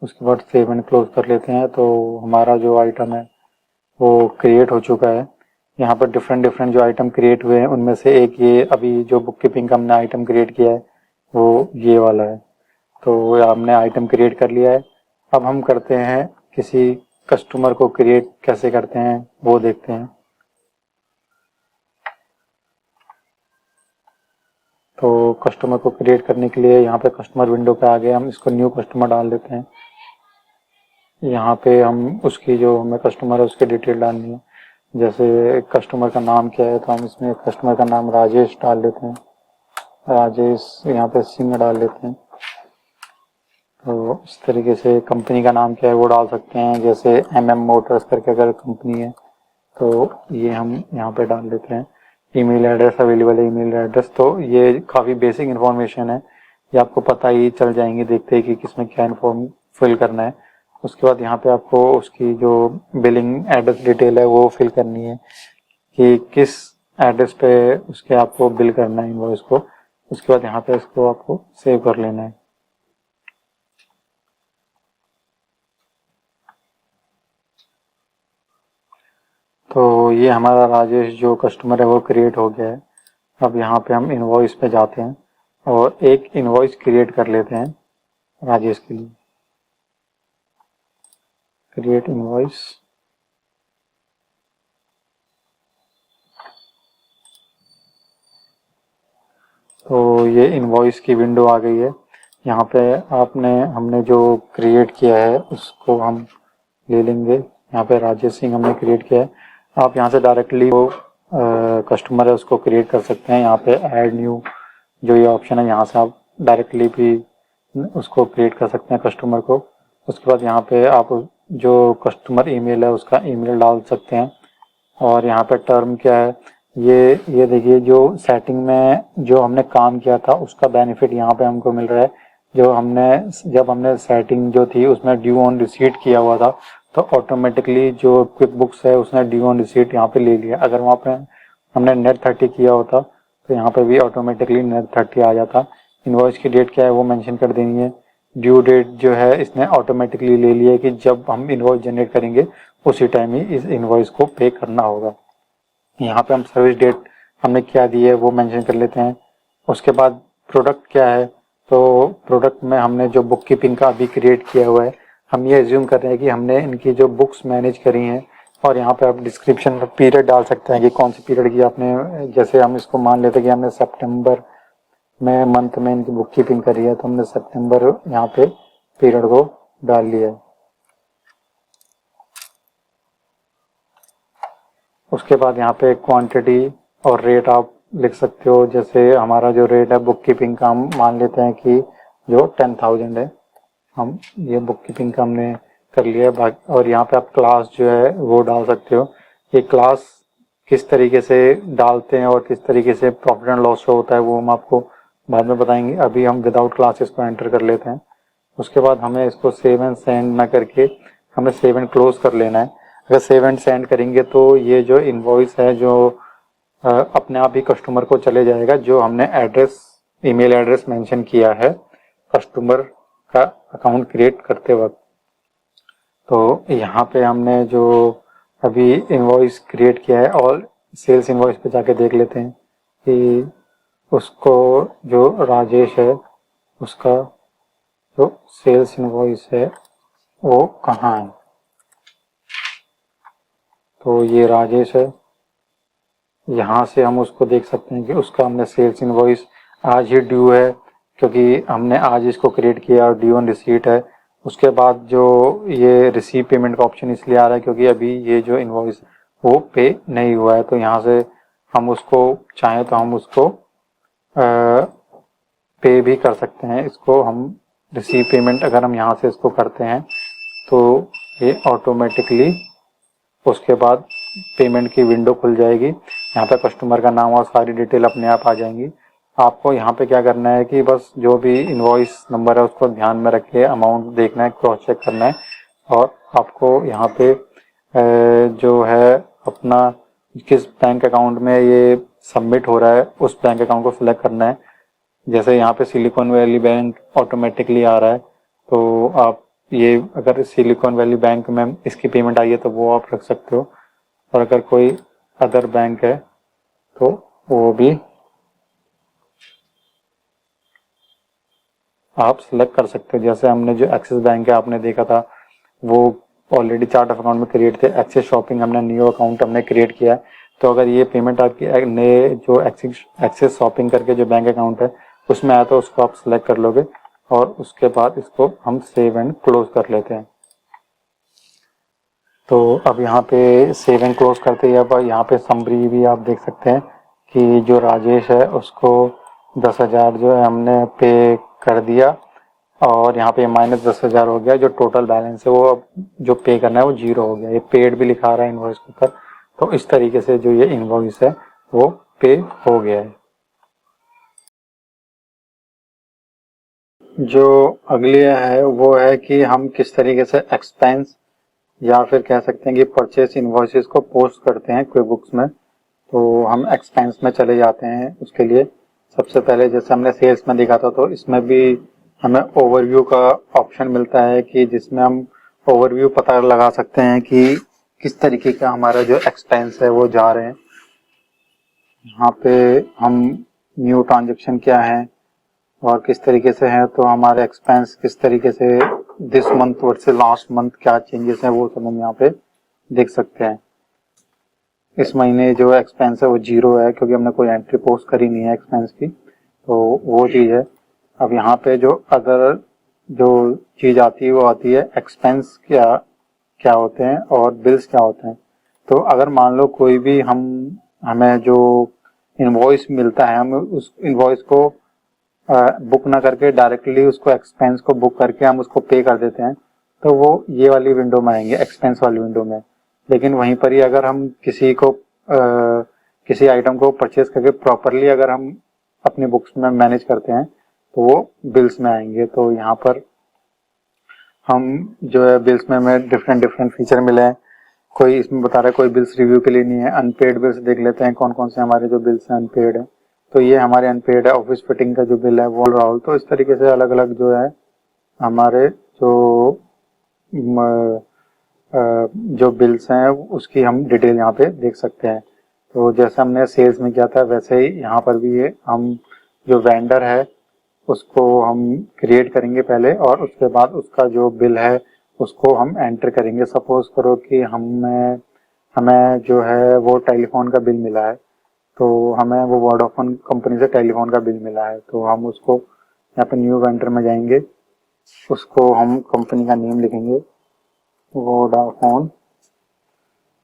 उसके बाद सेव एंड क्लोज कर लेते हैं। तो हमारा जो आइटम है वो क्रिएट हो चुका है। यहाँ पर डिफरेंट जो आइटम क्रिएट हुए हैं उनमें से एक ये अभी जो बुक कीपिंग का हमने आइटम क्रिएट किया है वो ये वाला है। तो हमने आइटम क्रिएट कर लिया है। अब हम करते हैं किसी कस्टमर को क्रिएट कैसे करते हैं वो देखते हैं। तो कस्टमर को क्रिएट करने के लिए यहाँ पे कस्टमर विंडो पे आ गए, हम इसको न्यू कस्टमर डाल देते हैं। यहाँ पे हम उसकी जो हमें कस्टमर है उसकी डिटेल डालनी है, जैसे कस्टमर का नाम क्या है तो हम इसमें कस्टमर का नाम राजेश डाल देते हैं। राजेश यहाँ पे सिंह डाल देते हैं। तो इस तरीके से कंपनी का नाम क्या है वो डाल सकते हैं, जैसे MM मोटर्स करके अगर कंपनी है तो ये हम यहाँ पे डाल देते हैं। ईमेल एड्रेस अवेलेबल है, ईमेल एड्रेस, तो ये काफ़ी बेसिक इन्फॉर्मेशन है, ये आपको पता ही चल जाएंगे देखते ही कि किसमें क्या इन्फॉर्म फिल करना है। उसके बाद यहाँ पे आपको उसकी जो बिलिंग एड्रेस डिटेल है वो फिल करनी है कि किस एड्रेस पे उसके आपको बिल करना है इनवॉइस को। उसके बाद यहाँ पे इसको आपको सेव कर लेना है। तो ये हमारा राजेश जो कस्टमर है वो क्रिएट हो गया है। अब यहाँ पे हम इनवॉइस पे जाते हैं और एक इनवॉइस क्रिएट कर लेते हैं राजेश के लिए। क्रिएट इनवॉइस, तो ये इनवॉइस की विंडो आ गई है। यहाँ पे हमने जो क्रिएट किया है उसको हम ले लेंगे। यहाँ पे राजेश सिंह हमने क्रिएट किया है। आप यहाँ से डायरेक्टली वो कस्टमर है उसको क्रिएट कर सकते हैं। यहाँ पे ऐड न्यू जो ये ऑप्शन है यहाँ से आप डायरेक्टली भी उसको क्रिएट कर सकते हैं कस्टमर को। उसके बाद यहाँ पे आप जो कस्टमर ईमेल है उसका ईमेल डाल सकते हैं। और यहाँ पे टर्म क्या है ये देखिए, जो सेटिंग में जो हमने काम किया था उसका बेनिफिट यहाँ पे हमको मिल रहा है। जब हमने सेटिंग जो थी उसमें ड्यू ऑन रिसीट किया हुआ था तो ऑटोमेटिकली जो क्विकबुक्स है उसने ड्यू ऑन रिसीट यहाँ पे ले लिया। अगर वहाँ पे हमने नेट 30 किया होता तो यहाँ पे भी ऑटोमेटिकली नेट 30 आ जाता। इनवॉइस की डेट क्या है वो मेंशन कर देनी है। ड्यू डेट जो है इसने ऑटोमेटिकली ले लिया है कि जब हम इनवॉइस जनरेट करेंगे उसी टाइम ही इस इनवॉइस को पे करना होगा। यहाँ पे हम सर्विस डेट हमने क्या दी है वो मेंशन कर लेते हैं। उसके बाद प्रोडक्ट क्या है, तो प्रोडक्ट में हमने जो बुक कीपिंग का अभी क्रिएट किया हुआ है हम ये एज्यूम कर रहे हैं कि हमने इनकी जो बुक्स मैनेज करी हैं। और यहाँ पे आप डिस्क्रिप्शन में पीरियड डाल सकते हैं कि कौन सी पीरियड की आपने, जैसे हम इसको मान लेते हैं कि हमने सितंबर में मंथ में इनकी बुक कीपिंग करी है तो हमने सितंबर यहाँ पे पीरियड को डाल लिया है। उसके बाद यहाँ पे क्वांटिटी और रेट आप लिख सकते हो। जैसे हमारा जो रेट है बुक कीपिंग का हम मान लेते हैं कि जो 10,000 है, हम ये बुक कीपिंग का हमने कर लिया है। और यहाँ पे आप क्लास जो है वो डाल सकते हो। ये क्लास किस तरीके से डालते हैं और किस तरीके से प्रॉफिट एंड लॉस शो होता है वो हम आपको बाद में बताएंगे। अभी हम विदाउट क्लासेस को एंटर कर लेते हैं। उसके बाद हमें इसको सेव एंड सेंड ना करके हमें सेव एंड क्लोज कर लेना है। अगर सेव एंड सेंड करेंगे तो ये जो इनवॉइस है जो अपने आप ही कस्टमर को चले जाएगा, जो हमने एड्रेस ईमेल एड्रेस मेंशन किया है कस्टमर का अकाउंट क्रिएट करते वक्त। तो यहाँ पे हमने जो अभी इनवॉइस क्रिएट किया है और सेल्स इनवॉइस पे जाके देख लेते हैं कि उसको जो राजेश है उसका जो सेल्स इनवॉइस है वो कहाँ है। तो ये राजेश है, यहाँ से हम उसको देख सकते हैं कि उसका हमने सेल्स इनवॉइस आज ही ड्यू है, क्योंकि हमने आज इसको क्रिएट किया और ड्यू ऑन रिसीट है। उसके बाद जो ये रिसीव पेमेंट का ऑप्शन इसलिए आ रहा है क्योंकि अभी ये जो इनवॉइस वो पे नहीं हुआ है। तो यहाँ से हम उसको चाहें तो हम उसको पे भी कर सकते हैं। इसको हम रिसीव पेमेंट अगर हम यहाँ से इसको करते हैं तो ये ऑटोमेटिकली उसके बाद पेमेंट की विंडो खुल जाएगी। यहाँ पे कस्टमर का नाम और सारी डिटेल अपने आप आ जाएंगी। आपको यहाँ पे क्या करना है कि बस जो भी इनवॉइस नंबर है उसको ध्यान में रख के अमाउंट देखना है, क्रॉस चेक करना है और आपको यहाँ पे जो है अपना किस बैंक अकाउंट में ये सबमिट हो रहा है उस बैंक अकाउंट को सिलेक्ट करना है। जैसे यहाँ पे सिलिकॉन वैली बैंक ऑटोमेटिकली आ रहा है, तो आप ये अगर सिलिकॉन वैली बैंक में इसकी पेमेंट आई है तो वो आप रख सकते हो, और अगर कोई अदर बैंक है तो वो भी आप सिलेक्ट कर सकते हो। जैसे हमने जो एक्सिस बैंक है आपने देखा था वो ऑलरेडी चार्ट ऑफ अकाउंट में क्रिएट थे। एक्सिस शॉपिंग हमने न्यू अकाउंट हमने क्रिएट किया है, तो अगर ये पेमेंट आपकी नए जो एक्सिस शॉपिंग करके जो बैंक अकाउंट है उसमें आया तो उसको आप सिलेक्ट कर लोगे और उसके बाद इसको हम सेव एंड क्लोज कर लेते हैं। तो अब यहाँ पे सेव एंड क्लोज करते ही अब यहाँ पे समरी भी आप देख सकते हैं कि जो राजेश है उसको 10,000 जो है हमने पे कर दिया और यहाँ पे माइनस 10,000 हो गया। जो टोटल बैलेंस है वो अब जो पे करना है वो 0 हो गया। ये पेड भी लिखा रहा है इनवॉइस के ऊपर। तो इस तरीके से जो ये इनवॉइस है वो पे हो गया है। जो अगली है वो है कि हम किस तरीके से एक्सपेंस या फिर कह सकते हैं कि परचेस इनवॉइसेस को पोस्ट करते हैं क्विकबुक्स में। तो हम एक्सपेंस में चले जाते हैं। उसके लिए सबसे पहले जैसे हमने सेल्स में देखा था तो इसमें भी हमें ओवरव्यू का ऑप्शन मिलता है कि जिसमें हम ओवरव्यू पता लगा सकते हैं कि किस तरीके का हमारा जो एक्सपेंस है वो जा रहे हैं। यहाँ पे हम न्यू ट्रांजेक्शन क्या है और किस तरीके से है, तो हमारे एक्सपेंस किस तरीके से this month versus last month क्या चेंजेस हैं वो सब हम यहाँ पे देख सकते हैं। इस महीने जो एक्सपेंस है वो 0 है क्योंकि हमने कोई एंट्री पोस्ट करी नहीं है एक्सपेंस की, तो वो चीज़ है। अब यहाँ पे जो अदर जो चीज़ आती है वो आती है एक्सपेंस क्या क्या होते हैं और बिल्स क्या होते हैं। तो अगर मान लो कोई भी हमें जो इनवॉइस मिलता है हम उस इनवॉइस को बुक ना करके डायरेक्टली उसको एक्सपेंस को बुक करके हम उसको पे कर देते हैं तो वो ये वाली विंडो में आएंगे, एक्सपेंस वाली विंडो में। लेकिन वहीं पर ही अगर हम किसी आइटम को परचेज करके प्रॉपरली अगर हम अपनी बुक्स में मैनेज करते हैं तो वो बिल्स में आएंगे। तो यहाँ पर हम जो है बिल्स में हमें डिफरेंट फीचर मिले हैं। कोई इसमें बता रहा है कोई बिल्स रिव्यू के लिए नहीं है। अनपेड बिल्स देख लेते हैं कौन कौन से हमारे जो बिल्स हैं अनपेड है। तो ये हमारे अनपेड है। ऑफिस फिटिंग का जो बिल है वो राहुल। तो इस तरीके से अलग अलग जो है हमारे जो बिल्स हैं उसकी हम डिटेल यहाँ पे देख सकते हैं। तो जैसे हमने सेल्स में किया था वैसे ही यहाँ पर भी हम जो वेंडर है उसको हम क्रिएट करेंगे पहले और उसके बाद उसका जो बिल है उसको हम एंटर करेंगे। सपोज करो कि हमें जो है वो टेलीफोन का बिल मिला है, तो हमें वो वोडाफोन कंपनी से टेलीफोन का बिल मिला है। तो हम उसको यहाँ पे न्यू वेंडर में जाएंगे, उसको हम कंपनी का नेम लिखेंगे वोडाफोन।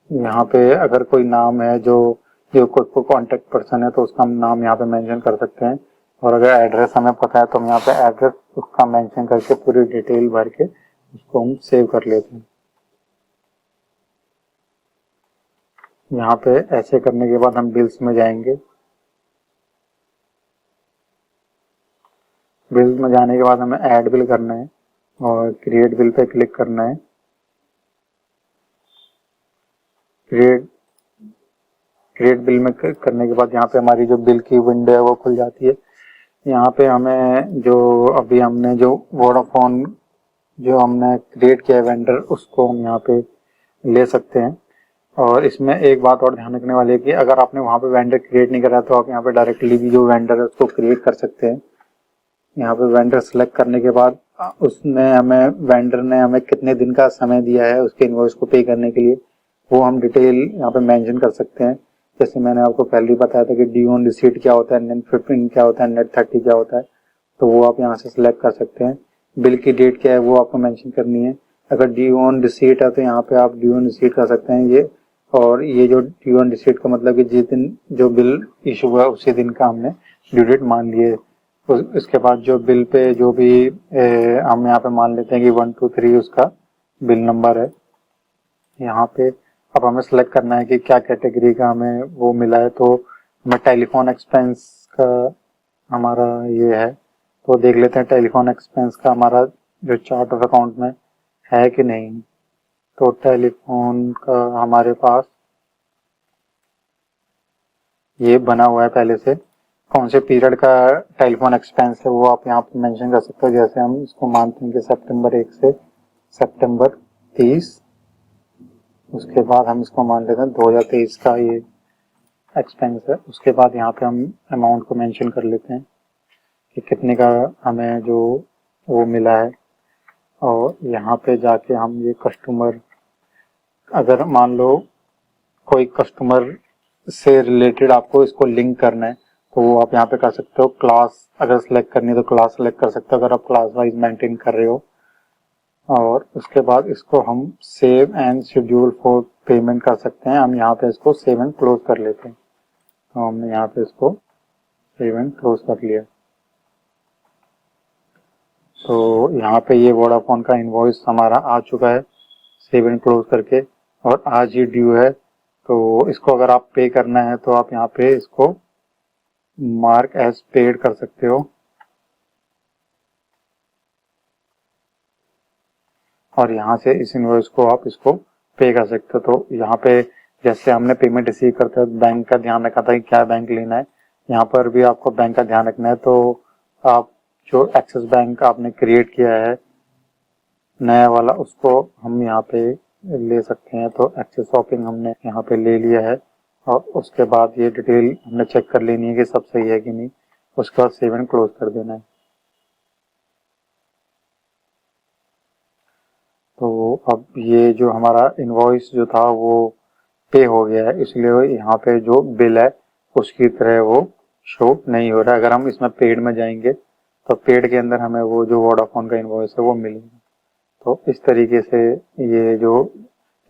यहाँ पे अगर कोई नाम है जो कोई कॉन्टेक्ट पर्सन है तो उसका हम नाम यहाँ पे मेंशन कर सकते हैं। और अगर एड्रेस हमें पता है तो हम यहाँ पे एड्रेस उसका मेंशन करके पूरी डिटेल भर के उसको हम सेव कर लेते हैं। यहाँ पे ऐसे करने के बाद हम बिल्स में जाएंगे। बिल्स में जाने के बाद हमें ऐड बिल करना है और क्रिएट बिल पे क्लिक करना है। क्रिएट बिल में करने के बाद यहाँ पे हमारी जो बिल की विंडो है वो खुल जाती है। यहाँ पे हमें जो अभी हमने जो वोडाफोन जो हमने क्रिएट किया है वेंडर, उसको हम यहाँ पे ले सकते हैं। और इसमें एक बात और ध्यान रखने वाली है कि अगर आपने वहाँ पे वेंडर क्रिएट नहीं करा तो आप यहाँ पे डायरेक्टली भी जो वेंडर है उसको क्रिएट कर सकते हैं। यहाँ पे वेंडर सेलेक्ट करने के बाद वेंडर ने हमें कितने दिन का समय दिया है उसके इनवॉइस को पे करने के लिए, वो हम डिटेल यहाँ पे मेंशन कर सकते हैं। जैसे मैंने आपको पहले ही बताया था कि ड्यू ऑन रिसीट क्या होता है, नेट 15 क्या होता है, नेट 30 क्या होता है, तो वो आप यहाँ से सिलेक्ट कर सकते हैं। बिल की डेट क्या है वो आपको मेंशन करनी है। अगर ड्यू ऑन रिसीट है तो यहाँ पे आप ड्यू ऑन रिसीट कर सकते हैं ये। और ये जो ड्यू ऑन रिसीट का मतलब कि जिस दिन जो बिल इशू हुआ उसी दिन का हमने ड्यू डेट मान लिए। इसके बाद जो बिल पे जो भी हम यहाँ पे मान लेते हैं कि 1 2 3 उसका बिल नंबर है। यहाँ पे अब हमें सेलेक्ट करना है कि क्या कैटेगरी का हमें वो मिला है। तो हमें टेलीफोन एक्सपेंस का हमारा ये है, तो देख लेते हैं टेलीफोन एक्सपेंस का हमारा जो चार्ट ऑफ अकाउंट में है कि नहीं। तो टेलीफोन का हमारे पास ये बना हुआ है पहले से। कौन से पीरियड का टेलीफोन एक्सपेंस है वो आप यहाँ पे मेंशन कर सकते हो। जैसे हम इसको मानते हैं कि सितंबर 1 से सितंबर 30, उसके बाद हम इसको मान लेते हैं 2023 का ये एक्सपेंस है। उसके बाद यहाँ पे हम अमाउंट को मेंशन कर लेते हैं कि कितने का हमें जो वो मिला है। और यहाँ पे जाके हम ये कस्टमर, अगर मान लो कोई कस्टमर से रिलेटेड आपको इसको लिंक करना है तो वो आप यहाँ पे कर सकते हो। क्लास अगर सिलेक्ट करनी है तो क्लास सिलेक्ट कर सकते हो अगर आप क्लास वाइज मेंटेन कर रहे हो। और उसके बाद इसको हम save and schedule for payment कर सकते हैं। हम यहाँ पे इसको सेव एंड क्लोज कर लेते हैं। तो हमने यहाँ पे इसको सेव एंड क्लोज कर लिया। तो यहाँ पे ये वोडाफोन का इनवॉइस हमारा आ चुका है सेव एंड क्लोज करके, और आज ही ड्यू है। तो इसको अगर आप पे करना है तो आप यहाँ पे इसको मार्क एज पेड कर सकते हो और यहाँ से इस इनवॉइस को आप इसको पे कर सकते हो। तो यहाँ पे जैसे हमने पेमेंट रिसीव करते हैं बैंक का ध्यान रखा था कि क्या बैंक लेना है, यहाँ पर भी आपको बैंक का ध्यान रखना है। तो आप जो एक्सिस बैंक आपने क्रिएट किया है नया वाला, उसको हम यहाँ पे ले सकते हैं। तो एक्सिस शॉपिंग हमने यहाँ पे ले लिया है और उसके बाद ये डिटेल हमने चेक कर लेनी है कि सब सही है कि नहीं। उसके बाद सेव एंड क्लोज कर देना है। तो अब ये जो हमारा इनवॉइस जो था वो पे हो गया है, इसलिए यहाँ पे जो बिल है उसकी तरह वो शो नहीं हो रहा है। अगर हम इसमें पेड में जाएंगे तो पेड के अंदर हमें वो जो वोडाफोन का इनवॉइस है वो मिलेगा। तो इस तरीके से ये जो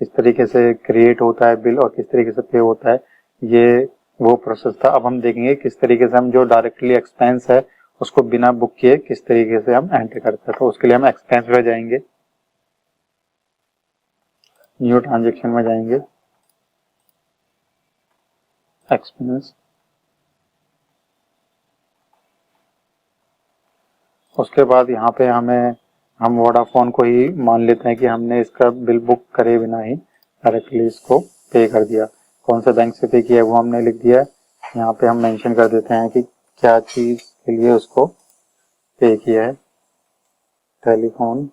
किस तरीके से क्रिएट होता है बिल और किस तरीके से पे होता है, ये वो प्रोसेस था। अब हम देखेंगे किस तरीके से हम जो डायरेक्टली एक्सपेंस है उसको बिना बुक किए किस तरीके से हम एंटर करते हैं। तो उसके लिए हम एक्सपेंस में जाएंगे, न्यू ट्रांजेक्शन में जाएंगे, एक्सपेंस, उसके बाद यहाँ पे हम वोडाफोन को ही मान लेते हैं कि हमने इसका बिल बुक करे बिना ही डायरेक्टली इसको पे कर दिया। कौन से बैंक से पे किया है वो हमने लिख दिया है। यहाँ पे हम मेंशन कर देते हैं कि क्या चीज के लिए उसको पे किया है। टेलीफोन,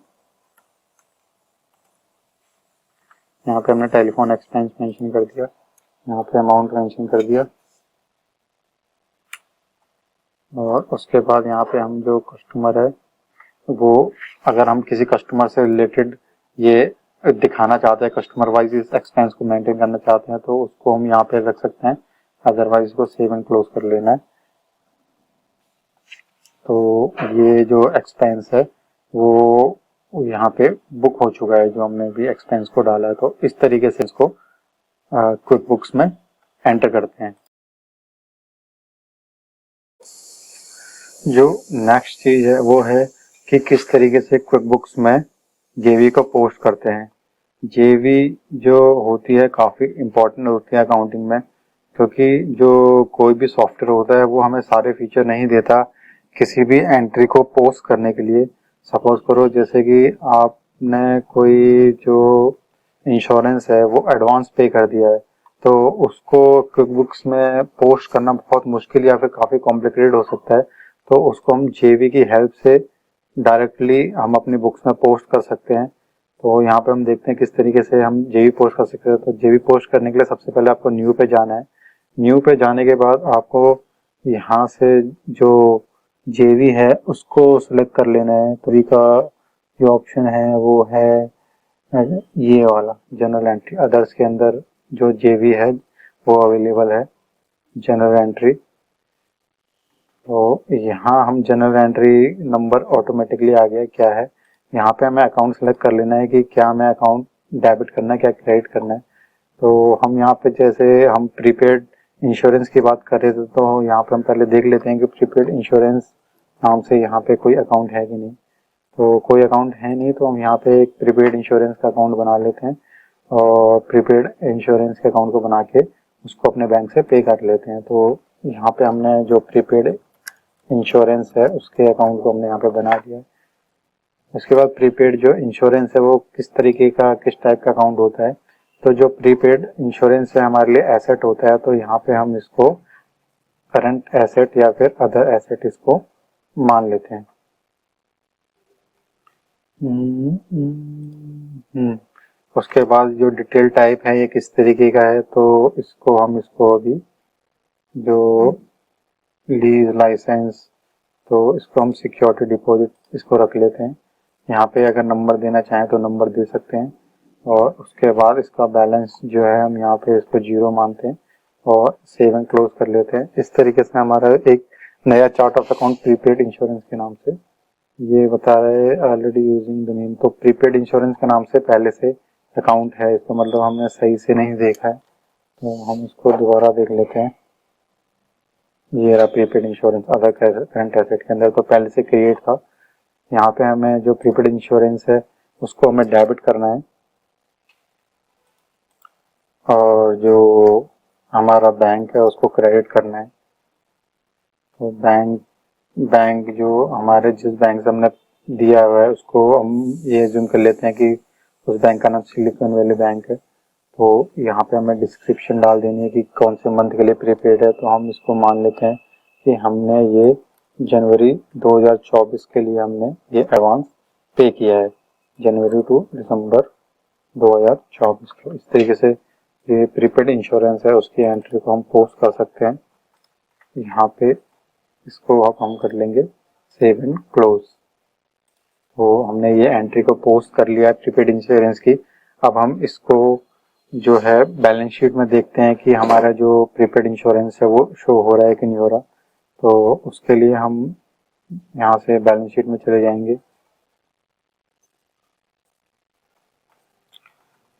यहाँ पे हमने टेलीफोन एक्सपेंस मेंशन कर दिया, यहाँ पे अमाउंट मेंशन कर दिया। और उसके बाद यहाँ पे हम जो कस्टमर है वो, अगर हम किसी कस्टमर से रिलेटेड ये दिखाना चाहते हैं, कस्टमर वाइज इस एक्सपेंस को मेंटेन करना चाहते हैं, तो उसको हम यहाँ पे रख सकते हैं। अदरवाइज इसको सेव एंड क्लोज कर लेना है। तो ये जो एक्सपेंस है वो यहाँ पे बुक हो चुका है, जो हमने भी एक्सपेंस को डाला है। तो इस तरीके से इसको क्विक बुक्स में एंटर करते हैं। जो नेक्स्ट चीज है वो है कि किस तरीके से क्विक बुक्स में जेवी को पोस्ट करते हैं। जेवी जो होती है काफ़ी इम्पोर्टेंट होती है अकाउंटिंग में, क्योंकि जो कोई भी सॉफ्टवेयर होता है वो हमें सारे फीचर नहीं देता किसी भी एंट्री को पोस्ट करने के लिए। सपोज करो जैसे कि आपने कोई जो इंश्योरेंस है वो एडवांस पे कर दिया है, तो उसको क्विकबुक्स में पोस्ट करना बहुत मुश्किल या फिर काफ़ी कॉम्प्लिकेटेड हो सकता है। तो उसको हम जेवी की हेल्प से डायरेक्टली हम अपनी बुक्स में पोस्ट कर सकते हैं। तो यहाँ पे हम देखते हैं किस तरीके से हम जेवी पोस्ट कर सकते हैं। तो जेवी पोस्ट करने के लिए सबसे पहले आपको न्यू पे जाना है। न्यू पे जाने के बाद आपको यहाँ से जो जेवी है उसको सिलेक्ट कर लेना है। तो अभी का जो ऑप्शन है वो है ये वाला जनरल एंट्री। अदर्स के अंदर जो जेवी है वो अवेलेबल है जनरल एंट्री। तो यहाँ हम जनरल एंट्री नंबर ऑटोमेटिकली आ गया क्या है। यहाँ पे हमें अकाउंट सेलेक्ट कर लेना है कि क्या हमें अकाउंट डेबिट करना है क्या क्रेडिट करना है। तो हम यहाँ पे जैसे हम प्रीपेड इंश्योरेंस की बात कर रहे थे, तो यहाँ पे हम पहले देख लेते हैं कि प्रीपेड इंश्योरेंस नाम से यहाँ पे कोई अकाउंट है कि नहीं। तो कोई अकाउंट है नहीं, तो हम यहाँ पे एक प्रीपेड इंश्योरेंस का अकाउंट बना लेते हैं और प्रीपेड इंश्योरेंस के अकाउंट को बना के उसको अपने बैंक से पे कर लेते हैं। तो यहाँ पे हमने जो प्रीपेड इंश्योरेंस है उसके अकाउंट को हमने यहाँ पे बना दिया है। उसके बाद प्रीपेड जो इंश्योरेंस है वो किस तरीके का किस टाइप का अकाउंट होता है। तो जो प्रीपेड इंश्योरेंस है हमारे लिए एसेट होता है, तो यहाँ पे हम इसको करंट एसेट या फिर अदर एसेट इसको मान लेते हैं। उसके बाद जो डिटेल टाइप है ये किस तरीके का है, तो इसको अभी जो लीज लाइसेंस, तो इसको हम सिक्योरिटी डिपॉजिट इसको रख लेते हैं। यहाँ पे अगर नंबर देना चाहें तो नंबर दे सकते हैं। और उसके बाद इसका बैलेंस जो है हम यहाँ पे इसको 0 मानते हैं और सेव एंड क्लोज कर लेते हैं। इस तरीके से हमारा एक नया chart of account prepaid insurance के नाम से ये बता रहे हैं ऑलरेडी यूजिंग द नेम। तो प्रीपेड इंश्योरेंस के नाम से पहले से अकाउंट है, इसका मतलब हमने सही से नहीं देखा है, तो हम इसको दोबारा देख लेते हैं। ये रहा prepaid insurance other current asset के अंदर, तो पहले से क्रिएट था। यहाँ पे हमें जो प्रीपेड इंश्योरेंस है उसको हमें डेबिट करना है और जो हमारा बैंक है उसको क्रेडिट करना है। तो बैंक जो हमारे जिस बैंक से हमने दिया हुआ है उसको हम ये एज्यूम कर लेते हैं कि उस बैंक का नाम सिलिकॉन वैली बैंक है। तो यहाँ पे हमें डिस्क्रिप्शन डाल देनी है कि कौन से मंथ के लिए प्रीपेड है। तो हम इसको मान लेते हैं कि हमने ये जनवरी 2024 के लिए हमने ये एडवांस पे किया है, जनवरी टू दिसंबर 2024 को। इस तरीके से ये प्रीपेड इंश्योरेंस है उसकी एंट्री को हम पोस्ट कर सकते हैं। यहाँ पे इसको अब हम कर लेंगे सेव एंड क्लोज। तो हमने ये एंट्री को पोस्ट कर लिया है प्रीपेड इंश्योरेंस की। अब हम इसको जो है बैलेंस शीट में देखते हैं कि हमारा जो प्रीपेड इंश्योरेंस है वो शो हो रहा है कि नहीं हो रहा। तो उसके लिए हम यहाँ से बैलेंस शीट में चले जाएंगे।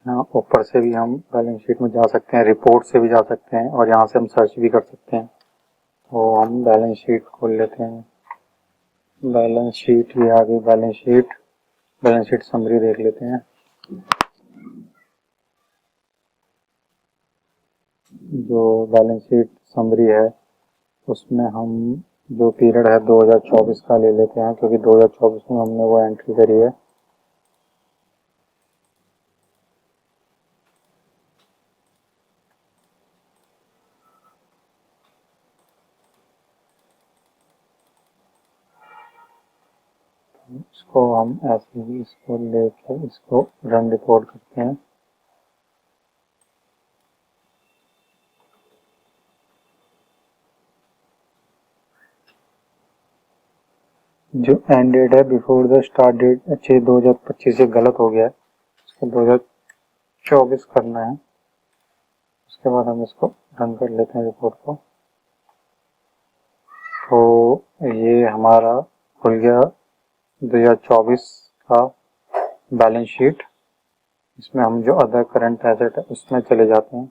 यहाँ ऊपर से भी हम बैलेंस शीट में जा सकते हैं, रिपोर्ट से भी जा सकते हैं और यहाँ से हम सर्च भी कर सकते हैं। तो हम बैलेंस शीट खोल लेते हैं। बैलेंस शीट ये आ गई बैलेंस शीट समरी देख लेते हैं। जो बैलेंस शीट समरी है उसमें हम जो पीरियड है 2024 का ले लेते हैं, क्योंकि 2024 में हमने वो एंट्री करी है। इसको हम ऐसे ही इसको लेके इसको रन रिपोर्ट करते हैं। जो एंड डेट है बिफोर द स्टार्ट डेट 6/2025 से गलत हो गया है, इसको 2024 करना है। उसके बाद हम इसको रन कर लेते हैं रिपोर्ट को। तो ये हमारा खुल गया 2024 का बैलेंस शीट। इसमें हम जो अदर करंट एसेट है उसमें चले जाते हैं।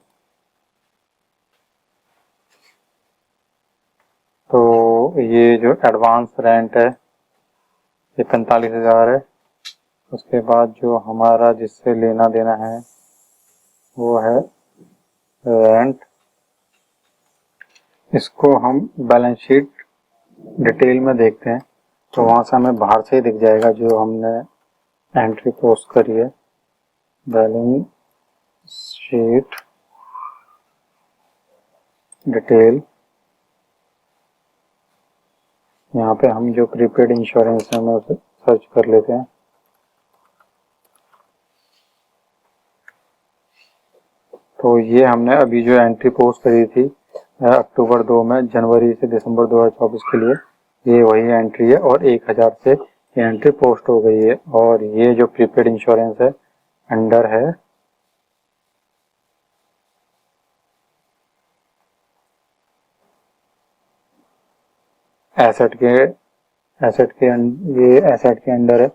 तो ये जो एडवांस रेंट है ये 45,000 है उसके बाद जो हमारा जिससे लेना देना है वो है रेंट। इसको हम बैलेंस शीट डिटेल में देखते हैं तो वहाँ से हमें बाहर से ही दिख जाएगा जो हमने एंट्री पोस्ट करी है। बैलेंस शीट डिटेल, यहाँ पे हम जो प्रीपेड इंश्योरेंस है हमें उसे सर्च कर लेते हैं। तो ये हमने अभी जो एंट्री पोस्ट करी थी अक्टूबर 2 में जनवरी से दिसंबर 2024 के लिए, ये वही एंट्री है और 1000 से ये एंट्री पोस्ट हो गई है। और ये जो प्रीपेड इंश्योरेंस है अंडर है एसेट के ये एसेट के अंडर है।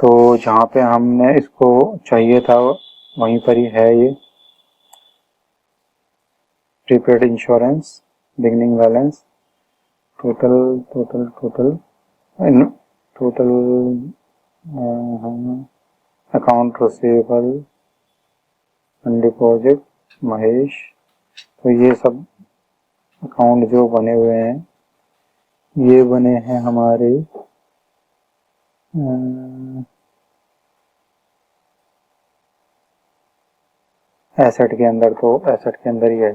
तो जहाँ पे हमने इसको चाहिए था वहीं पर ही है ये prepaid insurance. Beginning balance total account receivable deposit Mahesh. तो ये सब अकाउंट जो बने हुए हैं ये बने हैं हमारे एसेट के अंदर। तो एसेट के अंदर ही है,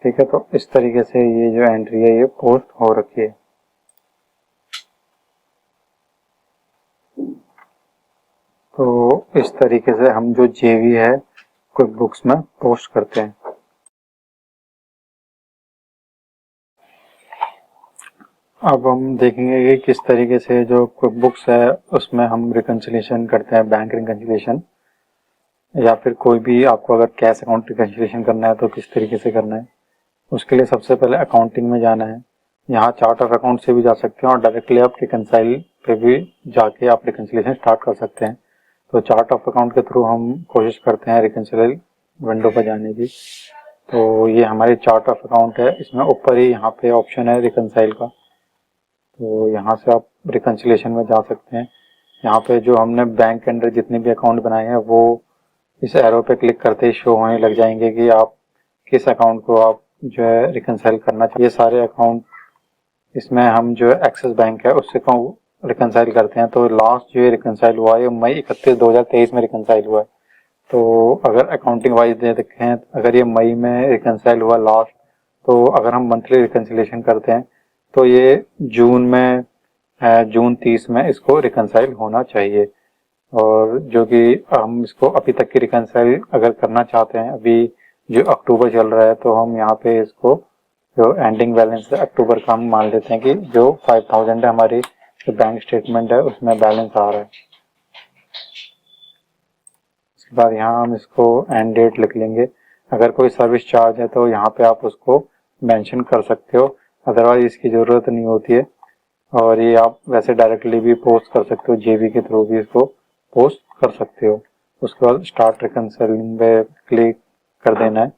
ठीक है। तो इस तरीके से ये जो एंट्री है ये पोस्ट हो रखी है। तो इस तरीके से हम जो जेवी है क्विक बुक्स में पोस्ट करते हैं। अब हम देखेंगे कि किस तरीके से जो क्विक बुक्स है उसमें हम रिकंसिलिएशन करते हैं, बैंक रिकंसिलिएशन, या फिर कोई भी आपको अगर कैश अकाउंट रिकंसिलिएशन करना है तो किस तरीके से करना है। उसके लिए सबसे पहले अकाउंटिंग में जाना है। यहाँ चार्ट ऑफ अकाउंट से भी जा सकते हैं और डायरेक्टली आप रिकंसाइल पे भी जाके आप रिकंसिलिएशन स्टार्ट कर सकते हैं। तो चार्ट ऑफ अकाउंट के थ्रू हम कोशिश करते हैं रिकंसिलिएशन विंडो पर जाने की। तो ये हमारी चार्ट ऑफ अकाउंट है, इसमें ऊपर ही यहाँ पे ऑप्शन है रिकंसाइल का। तो यहाँ से आप रिकंसिलिएशन में जा सकते हैं। यहाँ पे जो हमने बैंक के अंदर जितने भी अकाउंट बनाए हैं वो इस एरो पे क्लिक करते ही शो होने लग जाएंगे कि आप किस अकाउंट को आप जो है रिकंसाइल करना चाहिए। ये सारे अकाउंट इसमें हम जो एक्सिस बैंक है उससे रिकंसाइल करते हैं। तो लास्ट जो रिकंसाइल हुआ है मई 31 2023 में रिकंसाइल हुआ है। तो अगर अकाउंटिंग वाइज देखें, अगर ये मई में रिकंसाइल हुआ लास्ट, तो अगर हम मंथली रिकंसिलिएशन करते हैं तो ये जून में जून 30 में इसको रिकंसाइल होना चाहिए। और जो कि हम इसको अभी तक की रिकंसाइल अगर करना चाहते हैं, अभी जो अक्टूबर चल रहा है, तो हम यहाँ पे इसको जो एंडिंग बैलेंस है अक्टूबर का हम मान लेते हैं कि जो 5000 है हमारी जो बैंक स्टेटमेंट है उसमें बैलेंस आ रहा है। उसके बाद यहाँ हम इसको एंड डेट लिख लेंगे। अगर कोई सर्विस चार्ज है तो यहाँ पे आप उसको मेंशन कर सकते हो, अदरवाइज इसकी ज़रूरत नहीं होती है। और ये आप वैसे डायरेक्टली भी पोस्ट कर सकते हो, जेबी के थ्रू भी इसको पोस्ट कर सकते हो। उसके बाद स्टार्ट रिकंसिलिंग पे क्लिक कर देना है।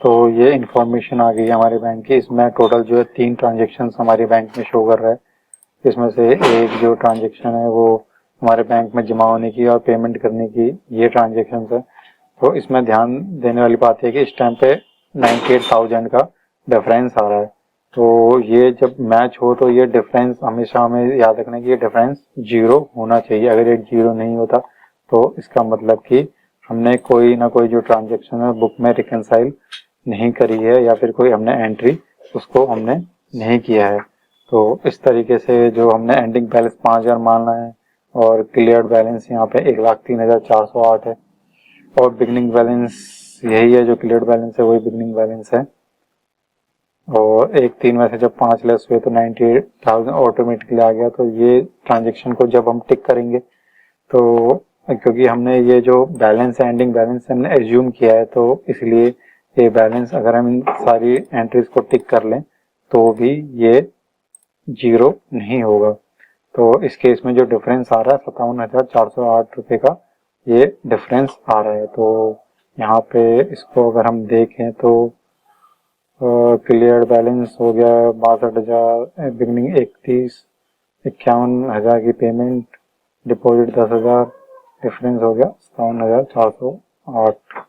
तो ये इंफॉर्मेशन आ गई है हमारे बैंक की। इसमें टोटल जो है 3 ट्रांजेक्शन हमारे बैंक में शो कर रहा है। इसमें से एक जो ट्रांजेक्शन है वो हमारे बैंक में जमा होने की और पेमेंट करने की ये ट्रांजेक्शन है। तो इसमें ध्यान देने वाली बात है कि इस टाइम पे 98,000 का डिफरेंस आ रहा है। तो ये जब मैच हो तो ये डिफरेंस हमेशा हमें याद रखना है कि ये डिफरेंस 0 होना चाहिए। अगर ये 0 नहीं होता तो इसका मतलब कि हमने कोई ना कोई जो ट्रांजेक्शन है बुक में रिकंसाइल नहीं करी है, या फिर कोई हमने एंट्री उसको हमने नहीं किया है। तो इस तरीके से जो हमने एंडिंग बैलेंस 5000 मानना है और क्लियर्ड बैलेंस यहाँ पे 1,03,408 है। और बिगनिंग बैलेंस यही है, जो क्लियर्ड बैलेंस है वही बिगनिंग बैलेंस है। और 1,3 में से जब 5 लेस हुए तो 98,000 ऑटोमेटिकली आ गया। तो ये ट्रांजेक्शन को जब हम टिक करेंगे तो क्योंकि हमने ये जो बैलेंस है एंडिंग बैलेंस हमने एज्यूम किया है, तो इसलिए ये बैलेंस अगर हम इन सारी एंट्रीज को टिक कर लें तो भी ये 0 नहीं होगा। तो इस केस में जो डिफरेंस आ रहा है 57,408 रुपये का ये डिफरेंस आ रहा है। तो यहाँ पे इसको अगर हम देखें तो क्लियर बैलेंस हो गया 62,000, बिगनिंग 51,000 की पेमेंट, डिपॉजिट 10,000, डिफरेंस हो गया 57,408।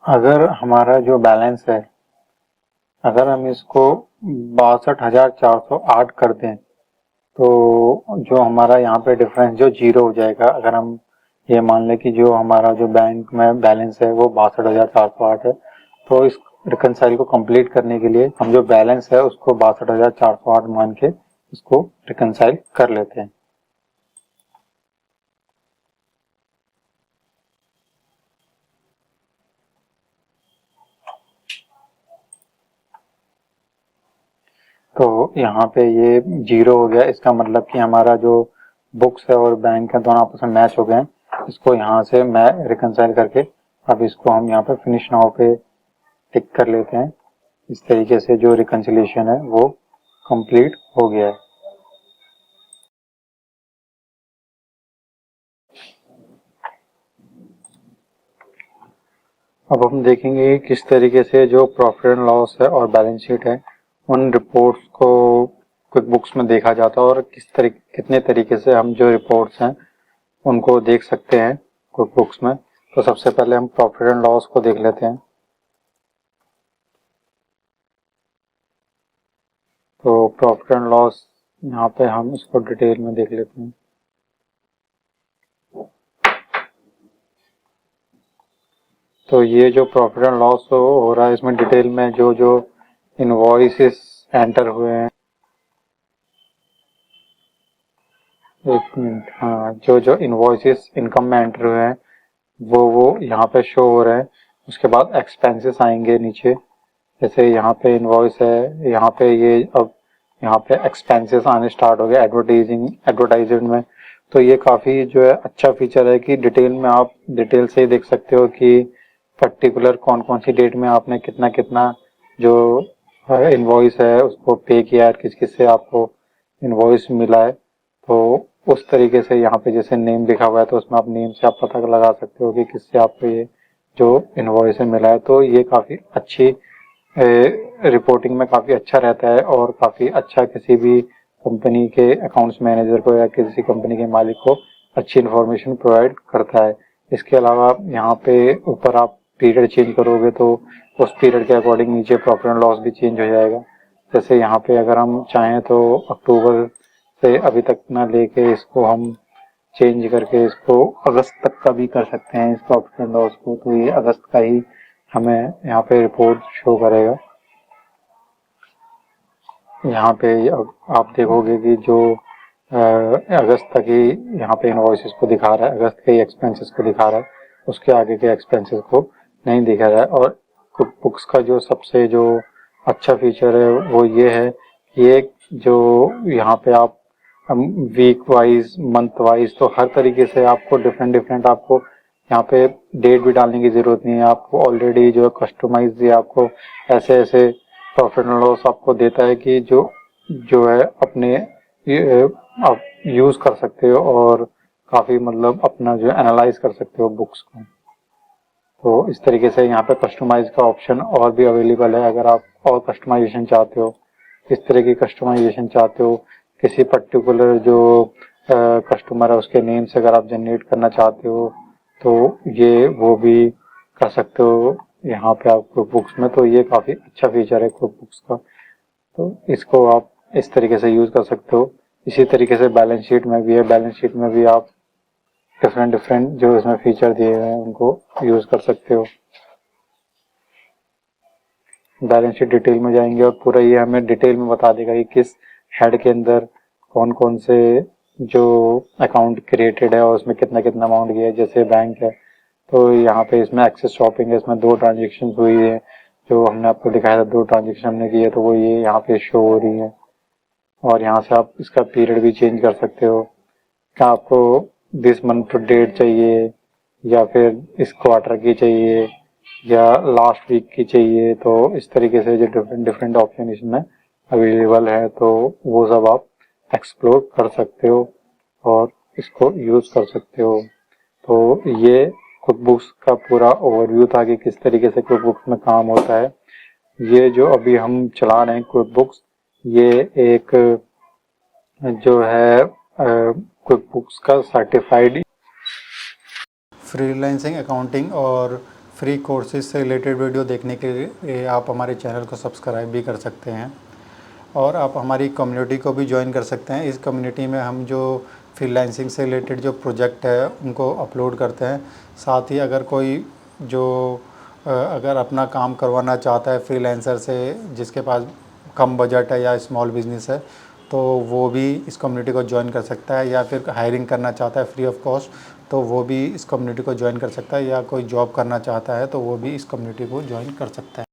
अगर हमारा जो बैलेंस है, अगर हम इसको 62,408 कर दें तो जो हमारा यहाँ पे डिफरेंस जो जीरो हो जाएगा। अगर हम ये मान लें कि जो हमारा जो बैंक में बैलेंस है वो 62,408 है, तो इस रिकनसाइल को कंप्लीट करने के लिए हम जो बैलेंस है उसको 62,408 मान के इसको रिकनसाइल कर लेते हैं। तो यहाँ पे ये जीरो हो गया, इसका मतलब कि हमारा जो बुक्स है और बैंक है दोनों आपस में मैच हो गए हैं। इसको यहाँ से मैं रिकनसाइल करके अब इसको हम यहाँ पे फिनिश नाउ पे टिक कर लेते हैं। इस तरीके से जो रिकन्सिलिएशन है वो कंप्लीट हो गया है। अब हम देखेंगे किस तरीके से जो प्रॉफिट एंड लॉस है और बैलेंस शीट है उन रिपोर्ट्स को क्विक बुक्स में देखा जाता है और कितने तरीके से हम जो रिपोर्ट्स हैं उनको देख सकते हैं क्विक बुक्स में। तो सबसे पहले हम प्रॉफिट एंड लॉस को देख लेते हैं। तो प्रॉफिट एंड लॉस यहाँ पे हम इसको डिटेल में देख लेते हैं। तो ये जो प्रॉफिट एंड लॉस हो रहा है इसमें डिटेल में जो जो इनवॉइसेस एंटर हुए हैं, एक मिनट, हाँ, जो जो इनवॉइसेस इनकम में एंटर हुए हैं वो यहाँ पे शो हो रहे हैं। उसके बाद एक्सपेंसेस आएंगे नीचे, जैसे यहाँ पे इनवॉइस है, यहाँ पे ये अब यहाँ पे एक्सपेंसेस आने स्टार्ट हो गए एडवर्टाइजमेंट में। तो ये काफी जो है अच्छा फीचर है कि डिटेल में आप डिटेल से ही देख सकते हो कि पर्टिकुलर कौन कौन सी डेट में आपने कितना कितना जो इनवॉइस है उसको पे किया है, किस किस से आपको इनवॉइस मिला है। तो उस तरीके से यहाँ पे जैसे नेम लिखा हुआ है तो उसमें आप नेम से आप पता लगा सकते हो कि किससे आपको ये जो इनवॉइस मिला है। तो ये काफी अच्छी रिपोर्टिंग में काफ़ी अच्छा रहता है और काफ़ी अच्छा किसी भी कंपनी के अकाउंट्स मैनेजर को या किसी कंपनी के मालिक को अच्छी इन्फॉर्मेशन प्रोवाइड करता है। इसके अलावा यहाँ पे ऊपर आप पीरियड चेंज करोगे तो उस पीरियड के अकॉर्डिंग नीचे प्रॉफिट एंड लॉस भी चेंज हो जाएगा। जैसे यहाँ पे अगर हम चाहें तो अक्टूबर से अभी तक ना लेके इसको हम चेंज करके इसको अगस्त तक का भी कर सकते हैं, इस प्रॉफिट एंड लॉस को। तो ये अगस्त का ही हमें यहाँ पे रिपोर्ट शो करेगा। यहाँ पे आप देखोगे कि जो अगस्त तक ही यहाँ पे इनवॉइसेस को दिखा रहा है, अगस्त के एक्सपेंसेस को दिखा रहा है, उसके आगे के एक्सपेंसेस को नहीं दिखा रहा है। और क्विकबुक्स का जो सबसे जो अच्छा फीचर है वो ये है कि एक जो यहाँ पे आप वीक वाइज, मंथ वाइज, तो हर तरीके से आपको डिफरेंट आपको यहाँ पे डेट भी डालने की जरूरत नहीं है। आपको ऑलरेडी जो कस्टमाइज दिया, आपको ऐसे ऐसे प्रॉफिट एंड लॉस आपको देता है कि जो है अपने आप यूज कर सकते हो और काफी मतलब अपना जो एनालाइज कर सकते हो बुक्स को। तो इस तरीके से यहाँ पे कस्टमाइज का ऑप्शन और भी अवेलेबल है। अगर आप और कस्टमाइजेशन चाहते हो, इस तरह की कस्टमाइजेशन चाहते हो, किसी पर्टिकुलर जो कस्टमर है उसके नेम से अगर आप जनरेट करना चाहते हो तो ये वो भी कर सकते हो यहाँ पे आप क्विकबुक्स में। तो ये काफी अच्छा फीचर है क्विकबुक्स का, तो इसको आप इस तरीके से यूज कर सकते हो। इसी तरीके से बैलेंस शीट में भी है, बैलेंस शीट में भी आप डिफरेंट जो इसमें फीचर दिए हुए हैं उनको यूज कर सकते हो। बैलेंस शीट डिटेल में जाएंगे और पूरा ये हमें डिटेल में बता देगा कि किस हेड के अंदर कौन कौन से जो अकाउंट क्रिएटेड है और उसमें कितना कितना अमाउंट गया है। जैसे बैंक है तो यहाँ पे इसमें एक्सेस शॉपिंग है, इसमें 2 ट्रांजेक्शन हुई है जो हमने आपको दिखाया था, 2 ट्रांजेक्शन हमने किए तो वो ये यहाँ पे शो हो रही है। और यहाँ से आप इसका पीरियड भी चेंज कर सकते हो, क्या आपको दिस मंथ डेट चाहिए या फिर इस क्वार्टर की चाहिए या लास्ट वीक की चाहिए। तो इस तरीके से जो डिफरेंट ऑप्शन इसमें अवेलेबल है तो वो सब आप एक्सप्लोर कर सकते हो और इसको यूज कर सकते हो। तो ये क्विकबुक्स का पूरा ओवरव्यू था कि किस तरीके से क्विकबुक्स में काम होता है। ये जो अभी हम चला रहे हैं क्विकबुक्स, ये एक जो है क्विकबुक्स का सर्टिफाइड फ्रीलांसिंग अकाउंटिंग और फ्री कोर्सेज से रिलेटेड वीडियो देखने के लिए आप हमारे चैनल को सब्सक्राइब भी कर सकते हैं और आप हमारी कम्युनिटी को भी ज्वाइन कर सकते हैं। इस कम्युनिटी में हम जो फ्रीलांसिंग से रिलेटेड जो प्रोजेक्ट है उनको अपलोड करते हैं। साथ ही अगर कोई जो अगर अपना काम करवाना चाहता है फ्रीलांसर से, जिसके पास कम बजट है या स्मॉल बिजनेस है, तो वो भी इस कम्युनिटी को ज्वाइन कर सकता है। या फिर हायरिंग करना चाहता है फ्री ऑफ कॉस्ट, तो वो भी इस कम्युनिटी को ज्वाइन कर सकता है। या कोई जॉब करना चाहता है तो वो भी इस कम्युनिटी को ज्वाइन कर सकता है।